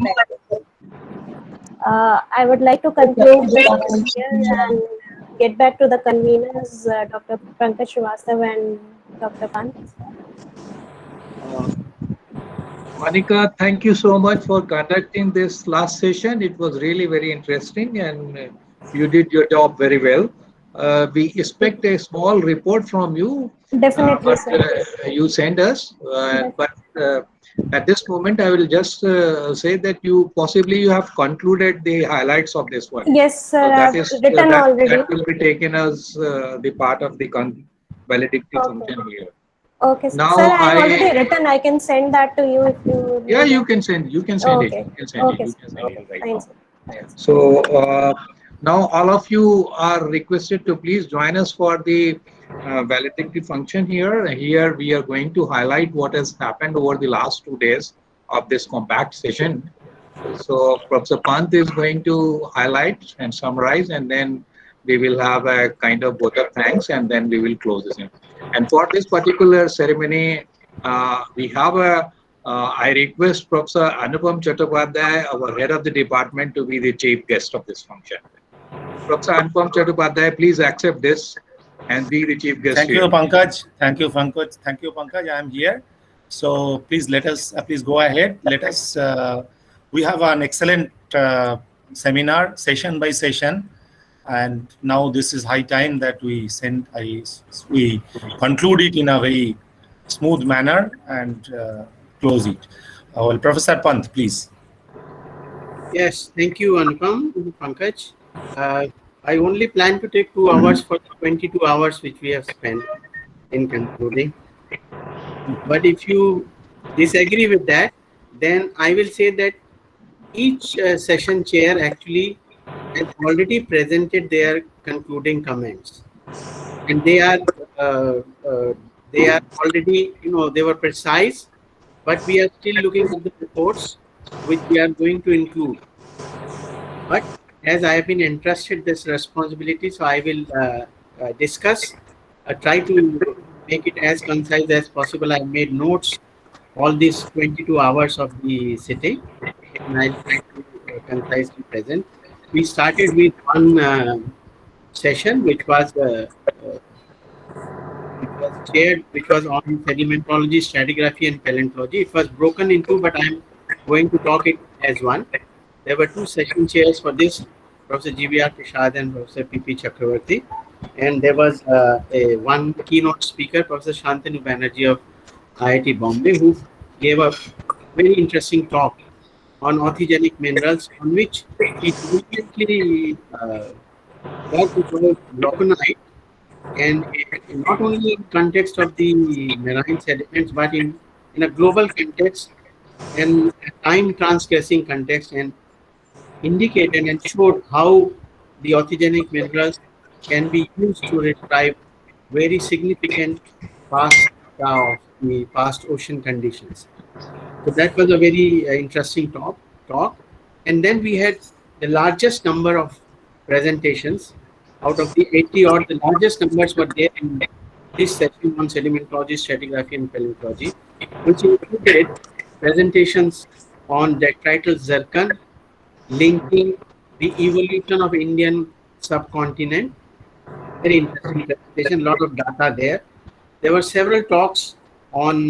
I would like to conclude this session here and get back to the conveners, Dr. Pankaj Srivastava and Dr. Pant. Monica, thank you so much for conducting this last session. It was really very interesting, and you did your job very well. We expect a small report from you. Definitely, you send us. But at this moment, I will just say that you have concluded the highlights of this one. Yes, sir. So I've written already. That will be taken as the part of the valedictory function here. Okay, sir. Now Sir, I have I- already written. I can send that to you if you. Yeah, need you it. can send. You can Oh, send it. okay. You can send it. Okay, You sir. can send Okay. it right Fine, now. sir. Thanks. So now all of you are requested to please join us for the valedictory function here. Here we are going to highlight what has happened over the last 2 days of this compact session. So Professor Pant is going to highlight and summarize, and then we will have a kind of vote of thanks, and then we will close this in. And for this particular ceremony, we have a I request Professor Anupam Chattopadhyay, our head of the department, to be the chief guest of this function. Professor Anupam Chattopadhyay, please accept this and be the chief guest Thank you, here. Pankaj. Thank you, Pankaj. Thank you, Pankaj. I am here. So please let us, please go ahead. Let us, we have an excellent seminar, session by session. And now this is high time that we we conclude it in a very smooth manner and close it. Well, Professor Pant, please. Yes, thank you, Anupam, Pankaj. I only plan to take 2 hours for the 22 hours which we have spent in concluding. But if you disagree with that, then I will say that each session chair actually has already presented their concluding comments, and uh, they are already, they were precise, but we are still looking at the reports which we are going to include. But as I have been entrusted this responsibility, so I will discuss, try to make it as concise as possible. I made notes all these 22 hours of the sitting, and I'll try to concisely present. We started with one session which was chaired, which was on sedimentology, stratigraphy, and paleontology. It was broken into, but I'm going to talk it as one. There were 2 session chairs for this, Professor G.V.R. Prasad and Professor P.P. Chakravarti. And there was one keynote speaker, Professor Shantanu Banerjee of IIT Bombay, who gave a very interesting talk on orthogenic minerals, on which he immediately got to call glauconite, and not only in context of the marine sediments, but in a global context and a time transgressing context, and indicated and showed how the orthogenic minerals can be used to retrieve very significant past of the past ocean conditions. So that was a very interesting talk. And then we had the largest number of presentations out of the 80 odd. The largest numbers were there in this session on sedimentology, stratigraphy, and paleontology, which included presentations on detrital zircon, linking the evolution of Indian subcontinent. Very interesting presentation, a lot of data there. There were several talks on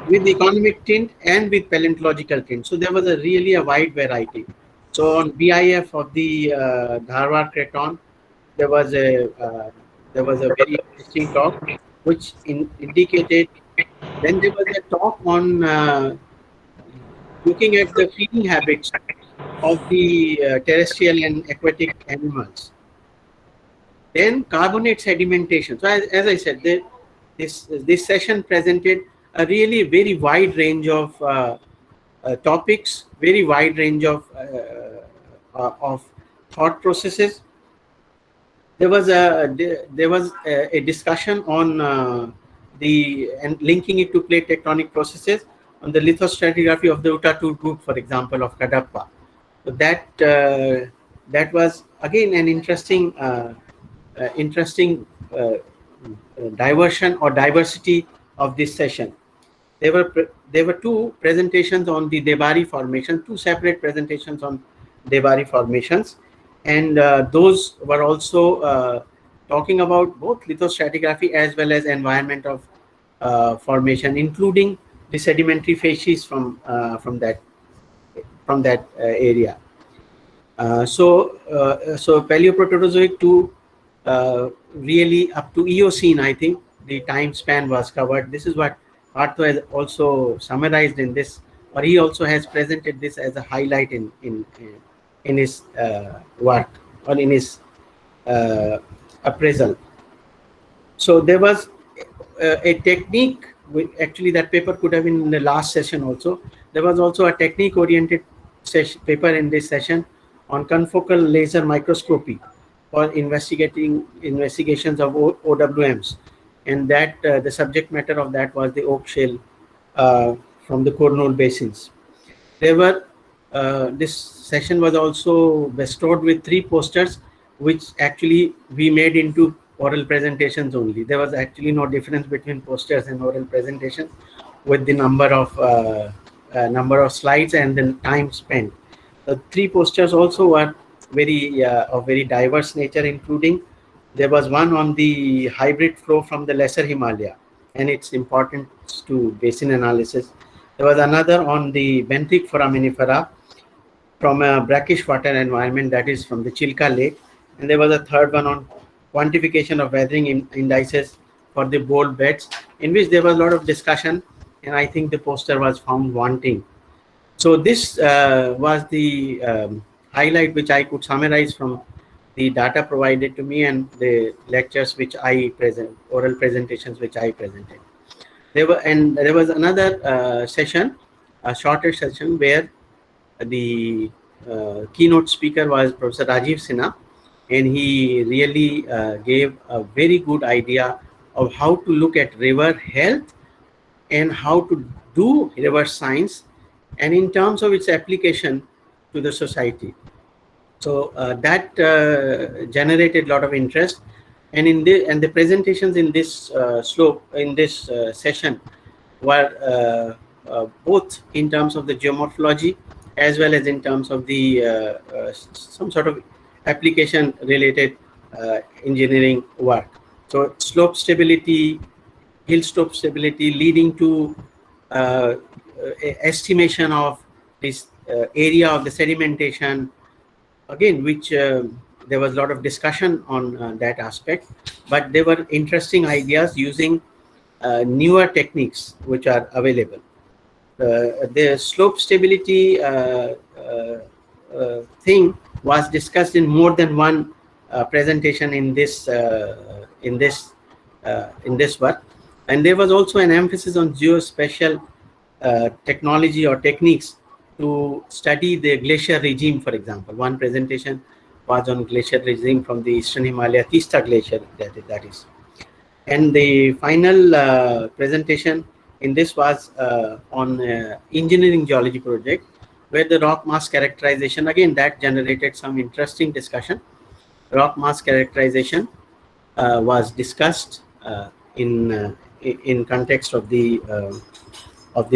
with the economic tint and with paleontological tint. So there was really a wide variety. So on BIF of the Dharwad Craton, there was a very interesting talk which indicated. Then there was a talk on looking at the feeding habits of the terrestrial and aquatic animals. Then carbonate sedimentation. So as I said, this session presented a really very wide range of topics, very wide range of thought processes. There was a discussion on and linking it to plate tectonic processes on the lithostratigraphy of the Uta-2 group, for example, of Kadapa. So that was again an interesting diversion or diversity of this session. There were 2 presentations on the Debari formation, 2 separate presentations on Debari formations, and those were also talking about both lithostratigraphy as well as environment of formation, including the sedimentary facies from that area. So Paleoproterozoic to really up to Eocene, I think the time span was covered. This is what Arthur has also summarized in this, or he also has presented this as a highlight in his work or in his appraisal. So there was a technique, actually that paper could have been in the last session also. There was also a technique oriented paper in this session on confocal laser microscopy for investigations of OWMs, and that the subject matter of that was the oak shale from the Kurnool basins. There were this session was also bestowed with 3 posters, which actually we made into oral presentations only. There was actually no difference between posters and oral presentations with the number of slides and the time spent. The 3 posters also were very of very diverse nature, including there was one on the hybrid flow from the Lesser Himalaya and its importance to basin analysis. There was another on the benthic foraminifera from a brackish water environment, that is from the Chilka Lake. And there was a third one on quantification of weathering indices for the bold beds, in which there was a lot of discussion, and I think the poster was found wanting. So this was the highlight which I could summarize from the data provided to me and the lectures which I oral presentations which I presented. There was another session, a shorter session, where the keynote speaker was Professor Rajiv Sinha, and he really gave a very good idea of how to look at river health and how to do river science, and in terms of its application to the society. So that generated a lot of interest, and the presentations in this session were both in terms of the geomorphology as well as in terms of the some sort of application related engineering work. So slope stability, hill slope stability, leading to estimation of this area of the sedimentation, again, which there was a lot of discussion on that aspect, but there were interesting ideas using newer techniques which are available. The slope stability thing was discussed in more than one presentation in this work, and there was also an emphasis on geospatial technology or techniques to study the glacier regime. For example, one presentation was on glacier regime from the Eastern Himalaya, Tista Glacier, that is. And the final presentation in this was on engineering geology project, where the rock mass characterization, again, that generated some interesting discussion. Rock mass characterization was discussed in context of the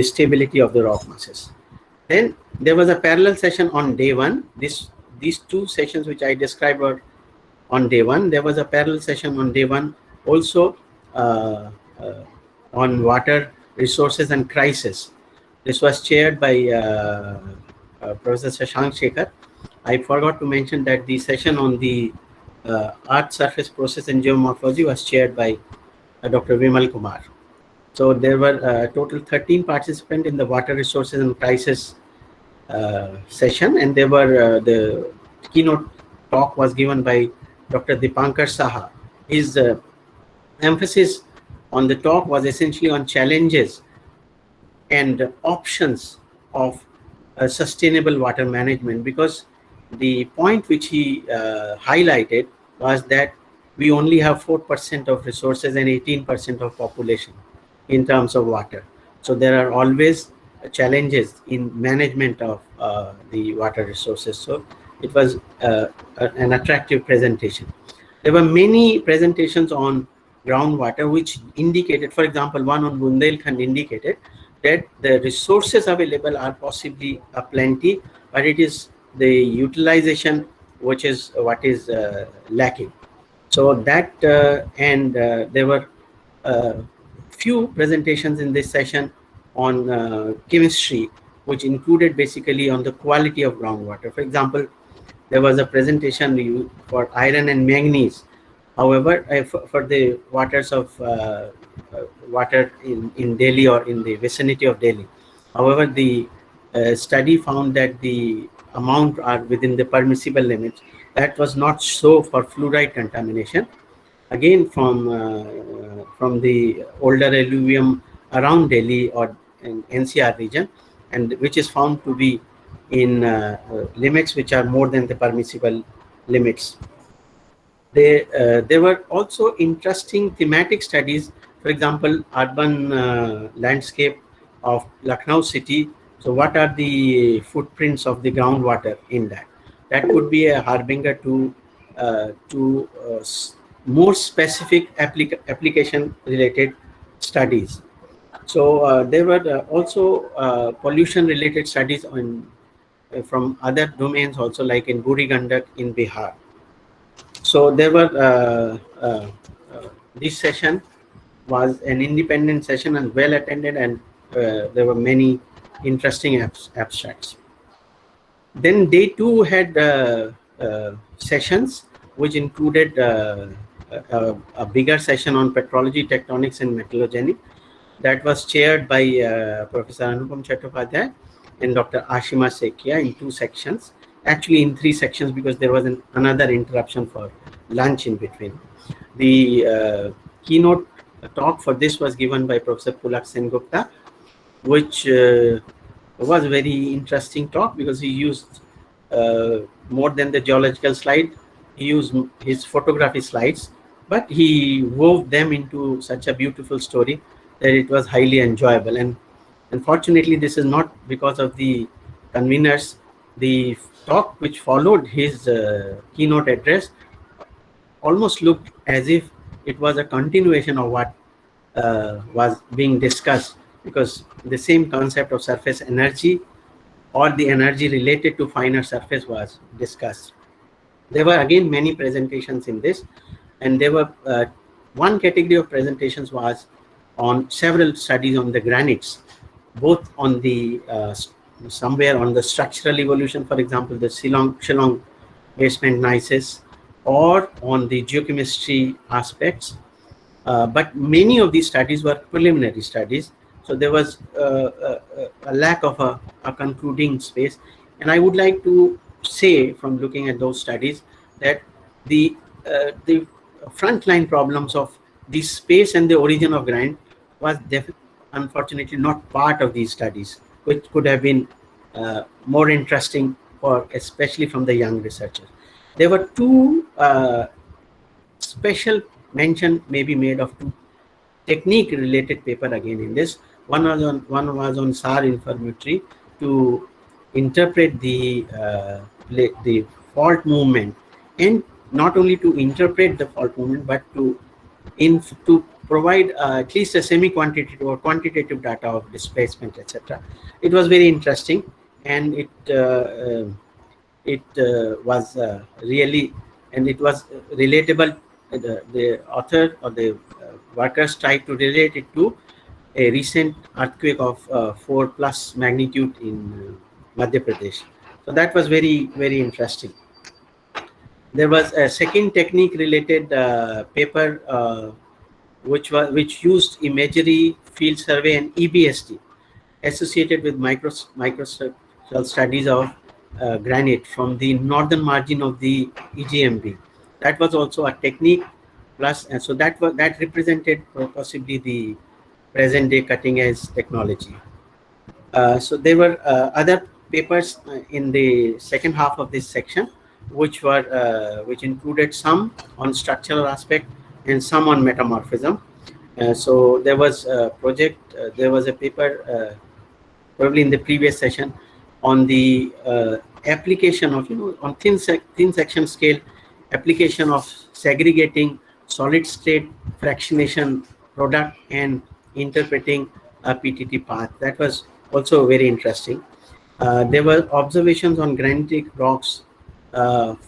stability of the rock masses. Then there was a parallel session on day 1. These 2 sessions which I described were on day 1. There was a parallel session on day 1 also on water resources and crisis. This was chaired by Professor Shashank Shekhar. I forgot to mention that the session on the earth surface process and geomorphology was chaired by Dr. Vimal Kumar. So there were a total 13 participants in the water resources and crisis session, and there were the keynote talk was given by Dr. Dipankar Saha. His emphasis on the talk was essentially on challenges and options of sustainable water management, because the point which he highlighted was that we only have 4% of resources and 18% of population in terms of water. So there are always challenges in management of the water resources. So it was an attractive presentation. There were many presentations on groundwater which indicated, for example, one on Bundelkhand indicated that the resources available are possibly aplenty, but it is the utilization which is what is lacking. So that and there were few presentations in this session on chemistry, which included basically on the quality of groundwater. For example, there was a presentation for iron and manganese. However, for the waters of water in Delhi or in the vicinity of Delhi. However, the study found that the amount are within the permissible limits. That was not so for fluoride contamination. again from the older alluvium around Delhi or in NCR region, and which is found to be in limits which are more than the permissible limits. There were also interesting thematic studies, for example, urban landscape of Lucknow city. So what are the footprints of the groundwater in that? That could be a harbinger to more specific application related studies. So there were also pollution related studies on from other domains also, like in Buri Gandak in Bihar. So there were this session was an independent session and well attended, and there were many interesting abstracts. Then day 2 had sessions which included a bigger session on petrology, tectonics and metallogeny that was chaired by Professor Anupam Chattopadhyay and Dr. Ashima Sekia in 2 sections, actually in 3 sections because there was another interruption for lunch in between. The keynote talk for this was given by Professor Pulak Sengupta, which was a very interesting talk because he used more than the geological slide, he used his photography slides, but he wove them into such a beautiful story that it was highly enjoyable. And unfortunately, this is not because of the conveners. The talk which followed his keynote address almost looked as if it was a continuation of what was being discussed, because the same concept of surface energy or the energy related to finer surface was discussed. There were again many presentations in this, and there were one category of presentations was on several studies on the granites, both on the somewhere on the structural evolution, for example, the Shillong basement gneiss, or on the geochemistry aspects. But many of these studies were preliminary studies, so there was a lack of a concluding space. And I would like to say, from looking at those studies, that the frontline problems of the space and the origin of granite was unfortunately not part of these studies, which could have been more interesting for especially from the young researchers. There were 2 special mention may be made of 2 technique related paper again in this. One was on SAR interferometry to interpret the fault movement, and not only to interpret the fault movement, but to provide at least a semi-quantitative or quantitative data of displacement, etc. It was very interesting, and it was really, and it was relatable. The author or the workers tried to relate it to a recent earthquake of 4+ magnitude in Madhya Pradesh. So that was very, very interesting. There was a second technique related paper which used imagery, field survey and EBSD associated with microstructural studies of granite from the northern margin of the EGMB. That was also a technique plus, and so that represented possibly the present day cutting edge technology. So there were other papers in the second half of this section, which included some on structural aspect and some on metamorphism. So there was a project, there was a paper probably in the previous session on the application of, on thin section scale, application of segregating solid state fractionation product and interpreting a PTT path. That was also very interesting. There were observations on granitic rocks of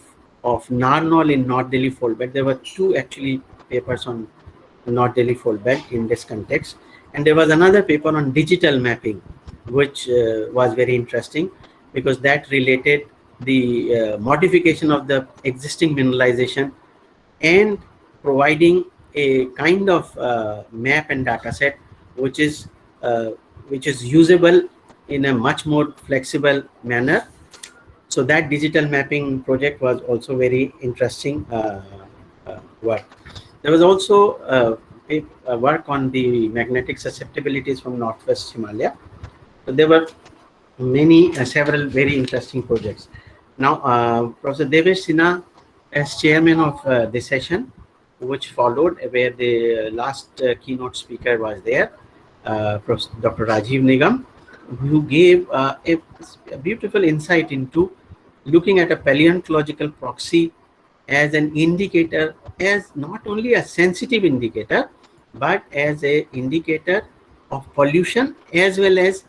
Narnaul in North Delhi fold belt. There were 2 actually papers on North Delhi fold belt in this context. And there was another paper on digital mapping, which was very interesting because that related the modification of the existing mineralization and providing a kind of map and data set which is usable in a much more flexible manner. So that digital mapping project was also very interesting work. There was also a work on the magnetic susceptibilities from Northwest Himalaya. So there were several very interesting projects. Now, Professor Devesh Sinha, as chairman of the session, which followed, where the last keynote speaker was there, Professor Dr. Rajiv Nigam, who gave a beautiful insight into looking at a paleontological proxy as an indicator, as not only a sensitive indicator, but as an indicator of pollution as well as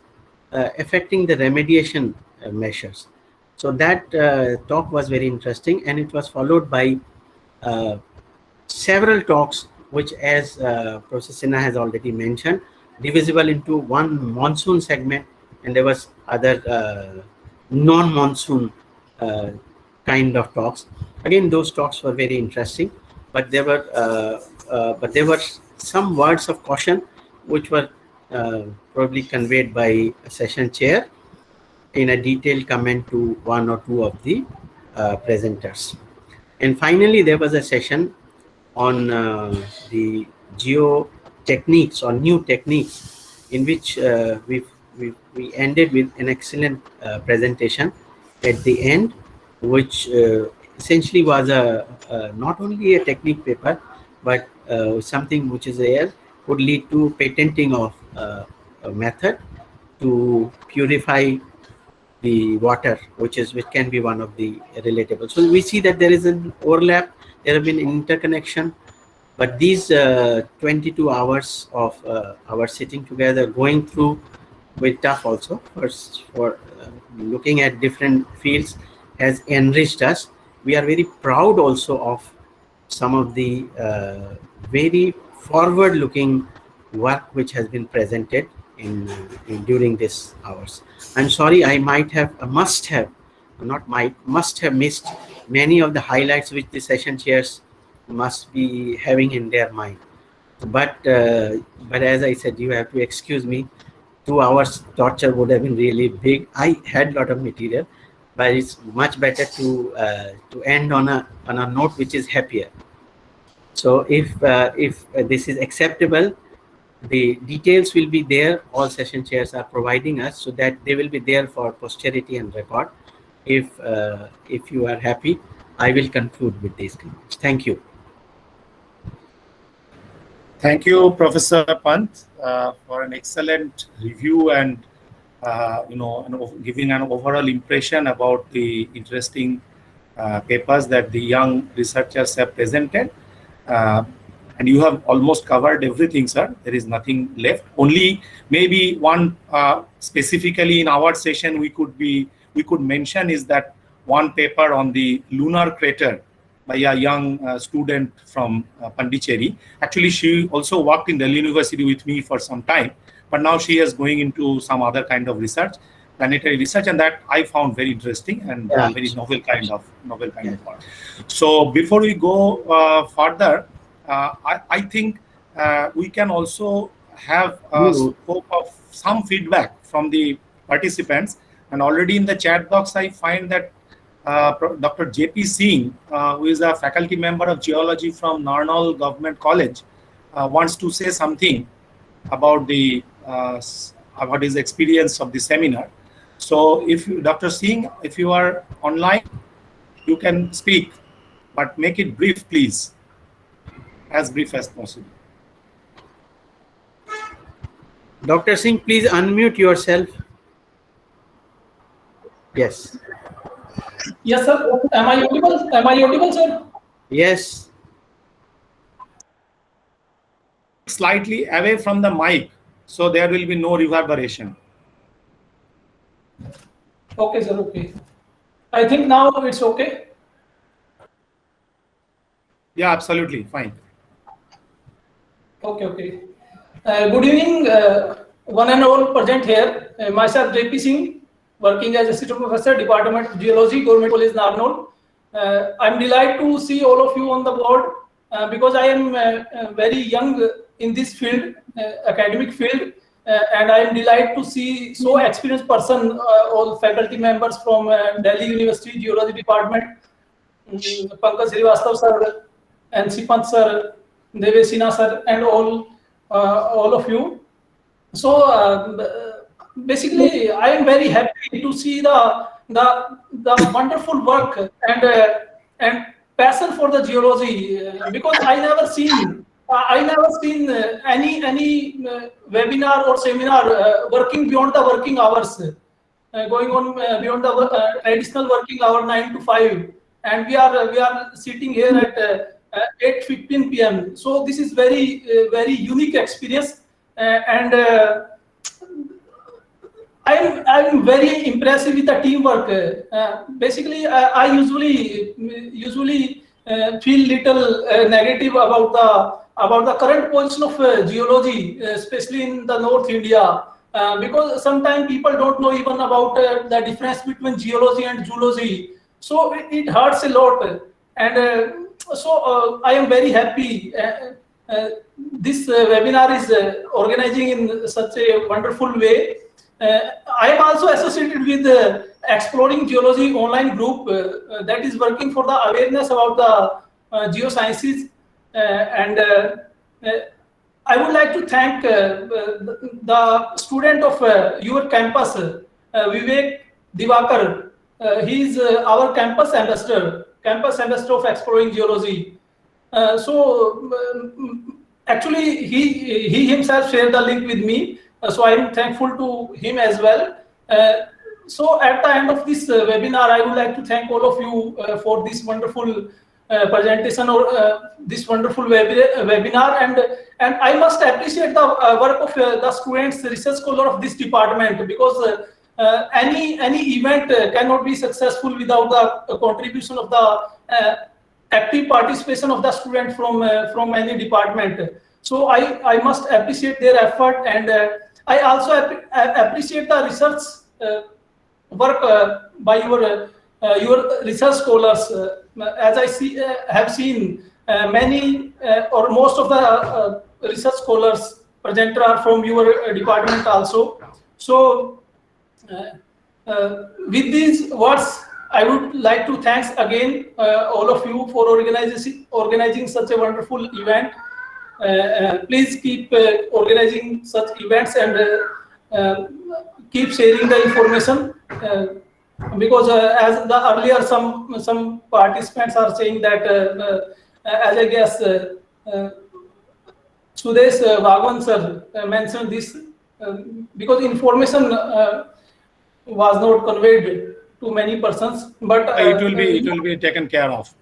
affecting the remediation measures. So that talk was very interesting, and it was followed by several talks, which, as Professor Sinha has already mentioned, divisible into one monsoon segment, and there was other non-monsoon kind of talks. Again, those talks were very interesting, but there were some words of caution which were probably conveyed by a session chair in a detailed comment to one or two of the presenters. And finally, there was a session on the geotechniques or new techniques, in which we ended with an excellent presentation at the end, which essentially was not only a technique paper, but something which is there would lead to patenting of a method to purify the water, which can be one of the relatable. So we see that there is an overlap, there have been interconnection, but these 22 hours of our sitting together, going through with tough also for looking at different fields, has enriched us. We are very proud also of some of the very forward-looking work which has been presented during these hours. I'm sorry, I must have missed many of the highlights which the session chairs must be having in their mind. But as I said, you have to excuse me. 2 hours torture would have been really big. I had a lot of material, but it's much better to end on a note which is happier. So if this is acceptable, the details will be there. All session chairs are providing us, so that they will be there for posterity and record. If you are happy, I will conclude with these comments. Thank you. Thank you, Professor Pant, for an excellent review and giving an overall impression about the interesting papers that the young researchers have presented. And you have almost covered everything, sir. There is nothing left. Only maybe one specifically in our session we could mention is that one paper on the lunar crater by a young student from Pondicherry. Actually, she also worked in Delhi University with me for some time, but now she is going into some other kind of research, planetary research, and that I found very interesting and very novel kind of work. So before we go further, I think we can also have a scope of some feedback from the participants. And already in the chat box, I find that Dr. J.P. Singh, who is a faculty member of geology from Narnaul Government College, wants to say something about about his experience of the seminar. So, Dr. Singh, if you are online, you can speak, but make it brief, please, as brief as possible. Dr. Singh, please unmute yourself. Yes. Yes, sir. Am I audible? Am I audible, sir? Yes. Slightly away from the mic, so there will be no reverberation. Okay, sir. Okay. I think now it's okay. Yeah, absolutely fine. Okay, okay. Good evening, one and all present here. Myself, J.P. Singh, working as Assistant Professor, Department of Geology, Government College, Narnaul. I'm delighted to see all of you on the board because I am very young in this field, academic field, and I am delighted to see so experienced person, all faculty members from Delhi University Geology Department, Pankaj Srivastava sir, NC Pant sir, Devesina sir, and all of you. So basically, I am very happy to see the wonderful work and passion for the geology because I never seen any webinar or seminar working beyond the working hours, going on beyond the traditional working hour 9 to 5, and we are sitting here at 8:15 p.m. So this is very unique experience, and I'm very impressed with the teamwork. Basically, I usually feel little negative about the current position of geology, especially in the North India, because sometimes people don't know even about the difference between geology and zoology. So it hurts a lot, and so I am very happy. This webinar is organizing in such a wonderful way. I am also associated with the Exploring Geology online group that is working for the awareness about the geosciences, and I would like to thank the student of your campus, Vivek Divakar. He is our campus ambassador of Exploring Geology. Actually, he himself shared the link with me. So I am thankful to him as well. So at the end of this webinar, I would like to thank all of you for this wonderful presentation or this wonderful webinar, and I must appreciate the work of the students, research scholar of this department, because any event cannot be successful without the contribution of the active participation of the student from any department. So I must appreciate their effort, and I also appreciate the research work by your research scholars. As I have seen many or most of the research scholars presenter are from your department also. So with these words, I would like to thanks again all of you for organizing such a wonderful event. Please keep organizing such events and keep sharing the information, because as the earlier some participants are saying that as I guess Sudesh Bhagwan sir mentioned this, because information was not conveyed to many persons, but it will be taken care of.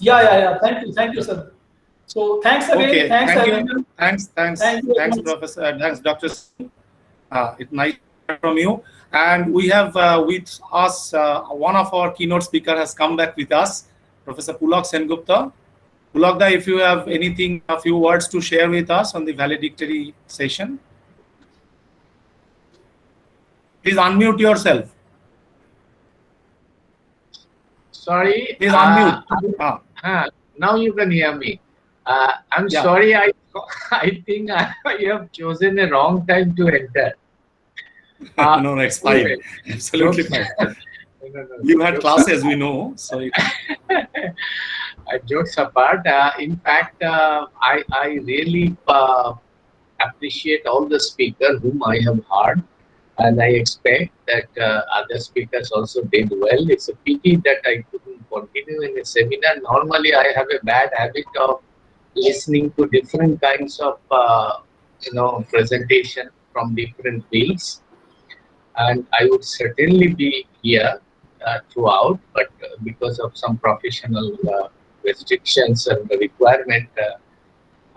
Yeah. Thank you, sir. So thanks again. Okay, thanks thank everyone. you. Thanks, Professor. Thanks, Dr. It's nice from you. And we have with us one of our keynote speaker has come back with us, Professor Pulak Sengupta. Pulakda, if you have anything, a few words to share with us on the valedictory session, please unmute yourself. Sorry. Please unmute. Now you can hear me. I'm sorry. I think I have chosen the wrong time to enter. No, it's fine. Anyway, Absolutely fine. No. You had classes, we know. So jokes apart. In fact, I really appreciate all the speakers whom I have heard, and I expect that other speakers also did well. It's a pity that I couldn't continue in a seminar. Normally, I have a bad habit of listening to different kinds of presentation from different fields, and I would certainly be here throughout, but because of some professional restrictions and the requirement,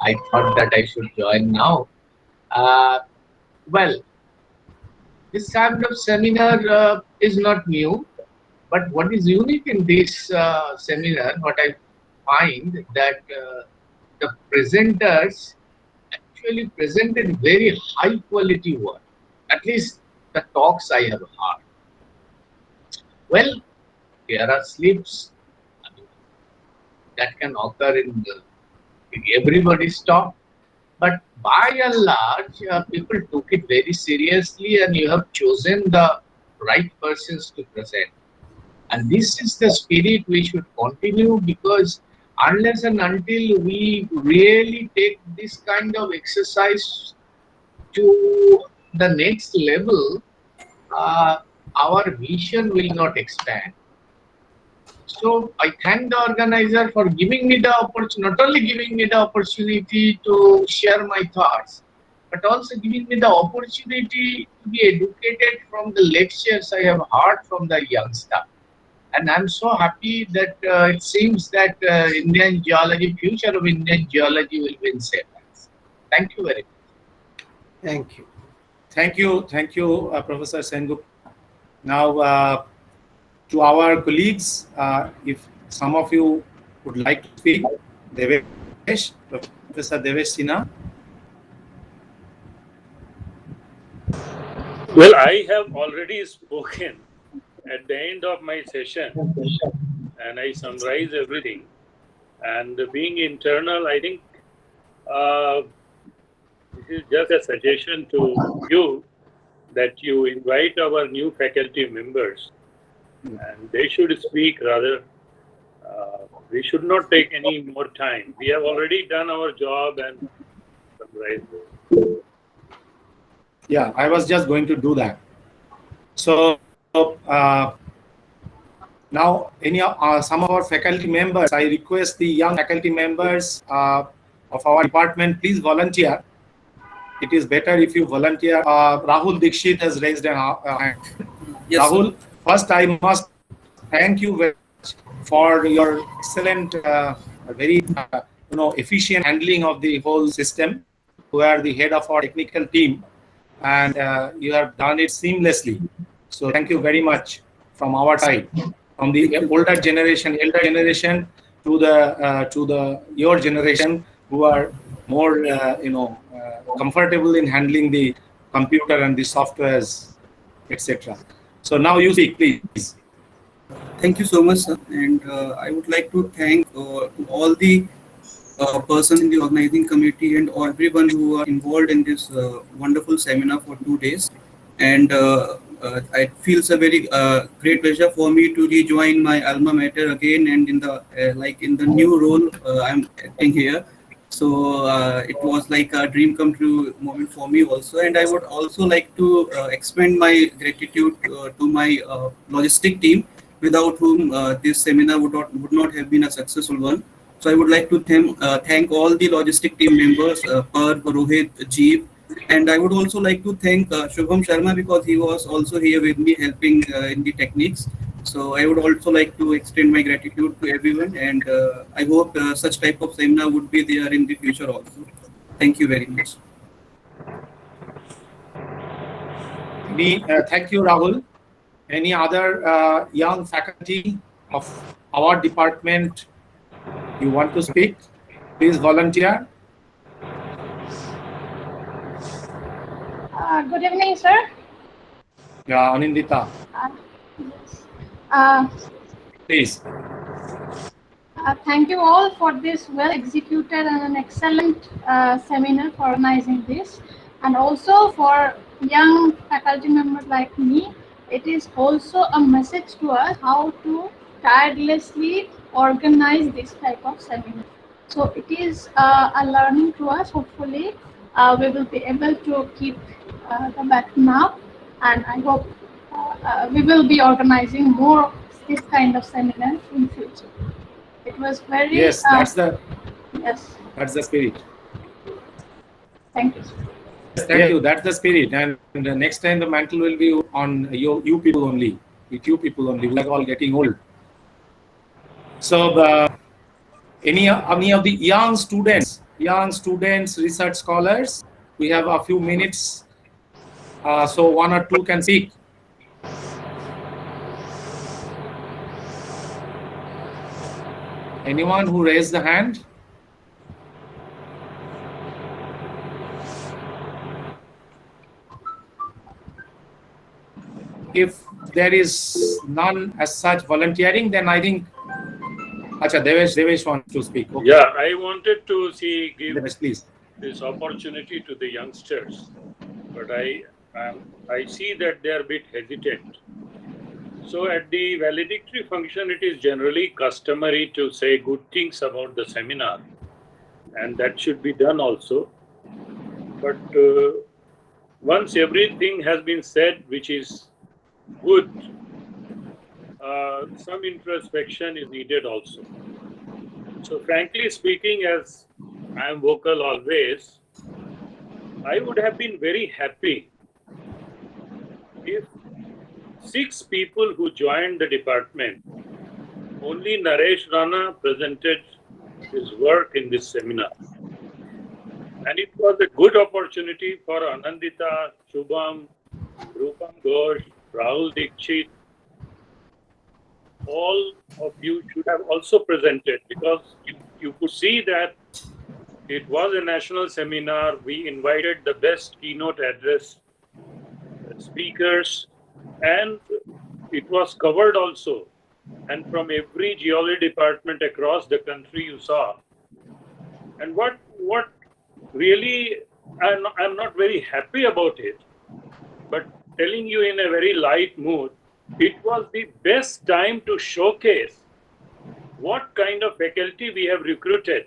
I thought that I should join now. Well, this kind of seminar is not new, but what is unique in this seminar, what I find that the presenters actually presented very high quality work, at least the talks I have heard. Well, there are slips that can occur in everybody's talk, but by and large, people took it very seriously, and you have chosen the right persons to present. And this is the spirit we should continue, because unless and until we really take this kind of exercise to the next level, our vision will not expand. So I thank the organizer for giving me the opportunity, not only giving me the opportunity to share my thoughts, but also giving me the opportunity to be educated from the lectures I have heard from the youngster. And I'm so happy that it seems that Indian geology, future of Indian geology will be in safe hands. Thank you very much. Thank you. Thank you, Professor Sengupta. Now, to our colleagues, if some of you would like to speak, Devesh, Professor Devesh Sinha. Well, I have already spoken at the end of my session, and I summarize everything. And being internal, I think this is just a suggestion to you that you invite our new faculty members, and they should speak rather. We should not take any more time. We have already done our job and summarized. Yeah, I was just going to do that. So now, some of our faculty members, I request the young faculty members of our department, please volunteer. It is better if you volunteer. Rahul Dikshit has raised a hand. Yes, Rahul, sir. First I must thank you very much for your excellent, very efficient handling of the whole system. You are the head of our technical team, and you have done it seamlessly. So thank you very much from our side, from the elder generation to your generation who are more comfortable in handling the computer and the softwares, etc. So now you speak, please. Thank you so much, sir. And I would like to thank all the persons in the organizing committee and everyone who are involved in this wonderful seminar for 2 days. And it feels a very great pleasure for me to rejoin my alma mater again, and in the new role I'm acting here. So it was like a dream come true moment for me also. And I would also like to extend my gratitude to my logistic team, without whom this seminar would not have been a successful one. So I would like to thank all the logistic team members, Parv, Rohit, Jeev, and I would also like to thank Shubham Sharma, because he was also here with me helping in the techniques. So I would also like to extend my gratitude to everyone, and I hope such type of seminar would be there in the future also. Thank you very much. Thank you, Rahul. Any other young faculty of our department you want to speak? Please volunteer. Good evening, sir. Yeah, Anindita. Please. Thank you all for this well executed and an excellent seminar for organizing this, and also for young faculty members like me. It is also a message to us how to tirelessly organize this type of seminar. So it is a learning to us. Hopefully, we will be able to keep the baton up, and I hope we will be organizing more of this kind of seminars in future. It was very that's the spirit. Thank you. Thank you. That's the spirit. And the next time the mantle will be on you people only. With you people only. We are all getting old. So any of the young students, research scholars, we have a few minutes. So one or two can speak. Anyone who raised the hand? If there is none as such volunteering, then I think Devesh wants to speak. Okay. Yeah, I wanted to give Devesh, please. This opportunity to the youngsters, but I see that they are a bit hesitant. So at the valedictory function, it is generally customary to say good things about the seminar, and that should be done also. But once everything has been said, which is good, some introspection is needed also. So frankly speaking, as I am vocal always, I would have been very happy if 6 people who joined the department, only Naresh Rana presented his work in this seminar. And it was a good opportunity for Anandita, Shubham, Rupam Ghosh, Rahul Dikshit. All of you should have also presented, because you could see that it was a national seminar. We invited the best keynote address speakers, and it was covered also. And from every geology department across the country you saw. And what really, I'm not very happy about it, but telling you in a very light mood, it was the best time to showcase what kind of faculty we have recruited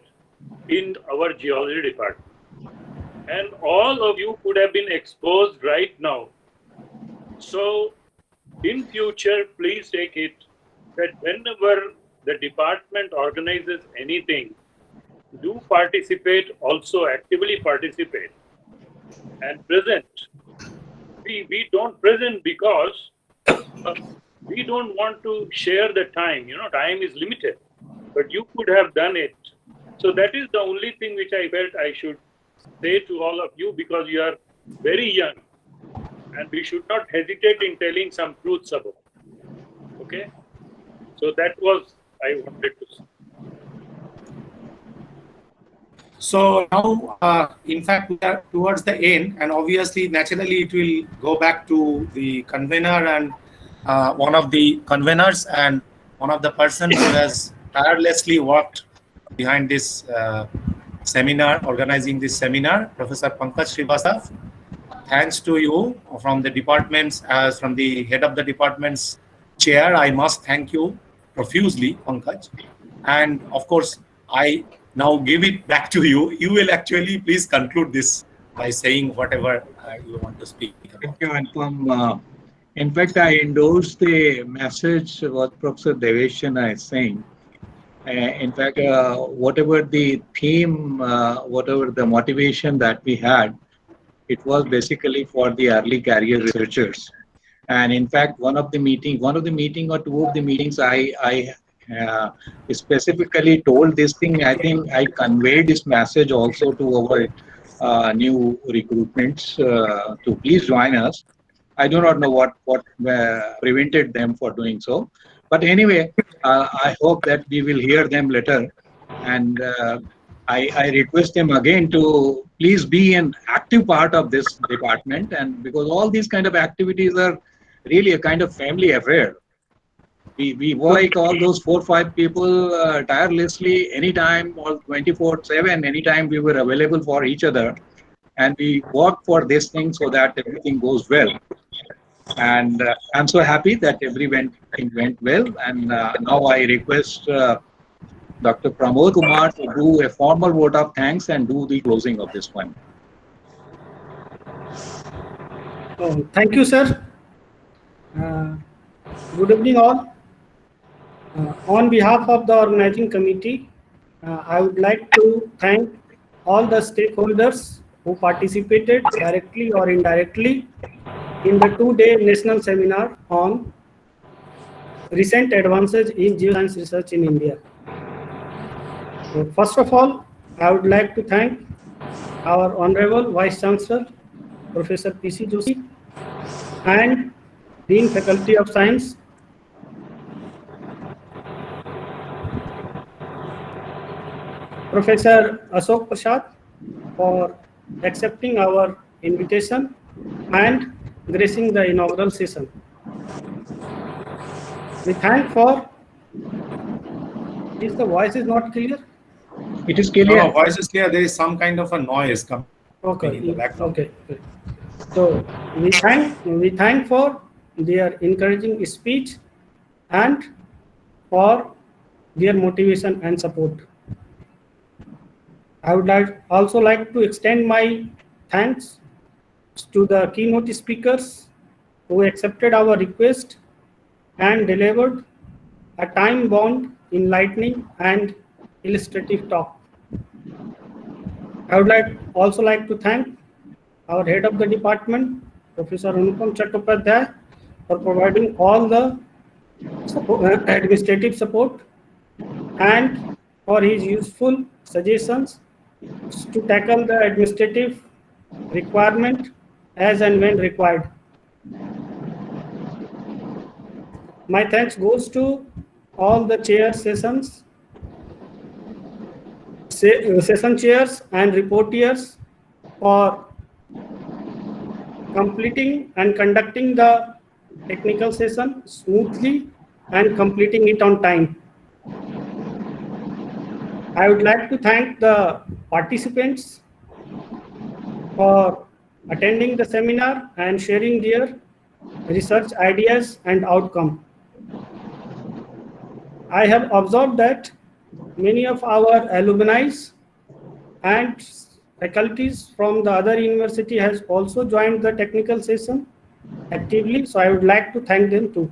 in our geology department. And all of you could have been exposed right now. So in future, please take it that whenever the department organizes anything, do participate also, actively participate and present. We don't present because we don't want to share the time. Time is limited, but you could have done it. So that is the only thing which I felt I should say to all of you, because you are very young and we should not hesitate in telling some truths about it. Okay? So that was I wanted to say. So now, in fact, we are towards the end, and obviously, naturally, it will go back to the convener and one of the conveners and one of the persons who has tirelessly worked behind this seminar, organizing this seminar, Professor Pankaj Srivastav. Thanks to you from the departments, as from the head of the department's chair, I must thank you profusely, Pankaj. And of course, I now give it back to you. You will actually please conclude this by saying whatever you want to speak about. Thank you, Anupam. In fact, I endorse the message what Professor Deveshana is saying. In fact, whatever the theme, whatever the motivation that we had, it was basically for the early career researchers. And in fact, one of the meeting or two of the meetings, I specifically told this thing. I think I conveyed this message also to our new recruitments to please join us. I do not know what prevented them for doing so. But anyway, I hope that we will hear them later. And I request them again to please be an active part of this department. And because all these kind of activities are really a kind of family affair. We work all those 4 or 5 people tirelessly anytime, all 24/7, anytime we were available for each other. And we work for this thing so that everything goes well. And I'm so happy that everything went well. And now I request Dr. Pramod Kumar to do a formal vote of thanks and do the closing of this one. Thank you, sir. Good evening, all. On behalf of the organizing committee, I would like to thank all the stakeholders who participated directly or indirectly in the 2-day national seminar on recent advances in geoscience research in India. First of all, I would like to thank our Honorable Vice Chancellor, Professor P.C. Joshi, and Dean Faculty of Science, Professor Ashok Prasad, for accepting our invitation and gracing the inaugural session. We thank for. Is the voice is not clear? It is clear. No, voice is clear. There is some kind of a noise coming in the background. Okay. So we thank for their encouraging speech and for their motivation and support. I would also like to extend my thanks to the keynote speakers who accepted our request and delivered a time-bound, enlightening, and illustrative talk. I would also like to thank our head of the department, Professor Anupam Chattopadhyay, for providing all the administrative support and for his useful suggestions to tackle the administrative requirement as and when required. My thanks goes to all the session chairs and reporters for completing and conducting the technical session smoothly and completing it on time. I would like to thank the participants for attending the seminar and sharing their research ideas and outcome. I have observed that many of our alumni and faculties from the other university has also joined the technical session actively, so I would like to thank them too.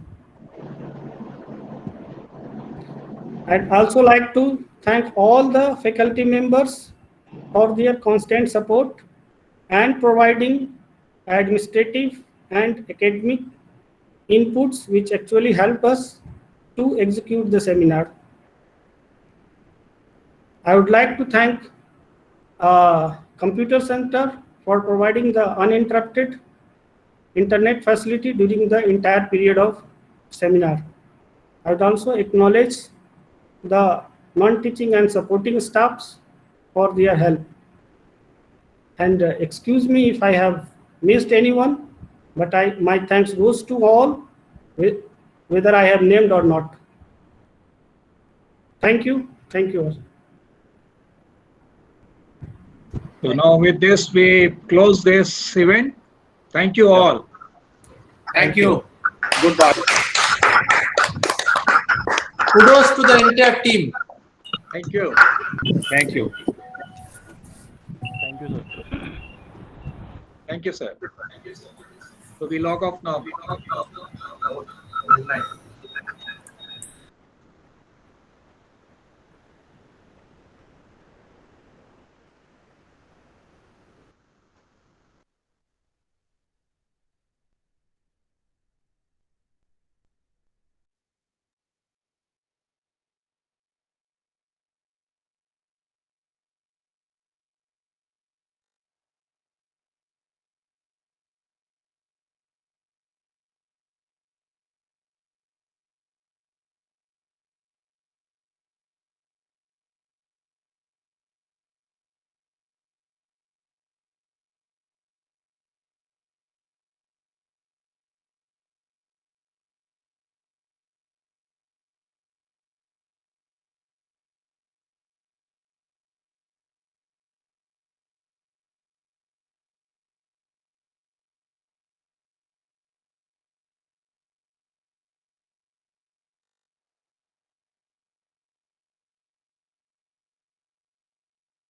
I'd also like to thank all the faculty members for their constant support and providing administrative and academic inputs which actually help us to execute the seminar. I would like to thank Computer Center for providing the uninterrupted internet facility during the entire period of seminar. I would also acknowledge the non-teaching and supporting staffs for their help. And excuse me if I have missed anyone, but my thanks goes to all, whether I have named or not. Thank you. Thank you all. So now with this, we close this event. Thank you all. Thank you. Goodbye. Kudos to the entire team. Thank you. Thank you. Thank you, sir. Thank you, sir. So we log off now. Good night.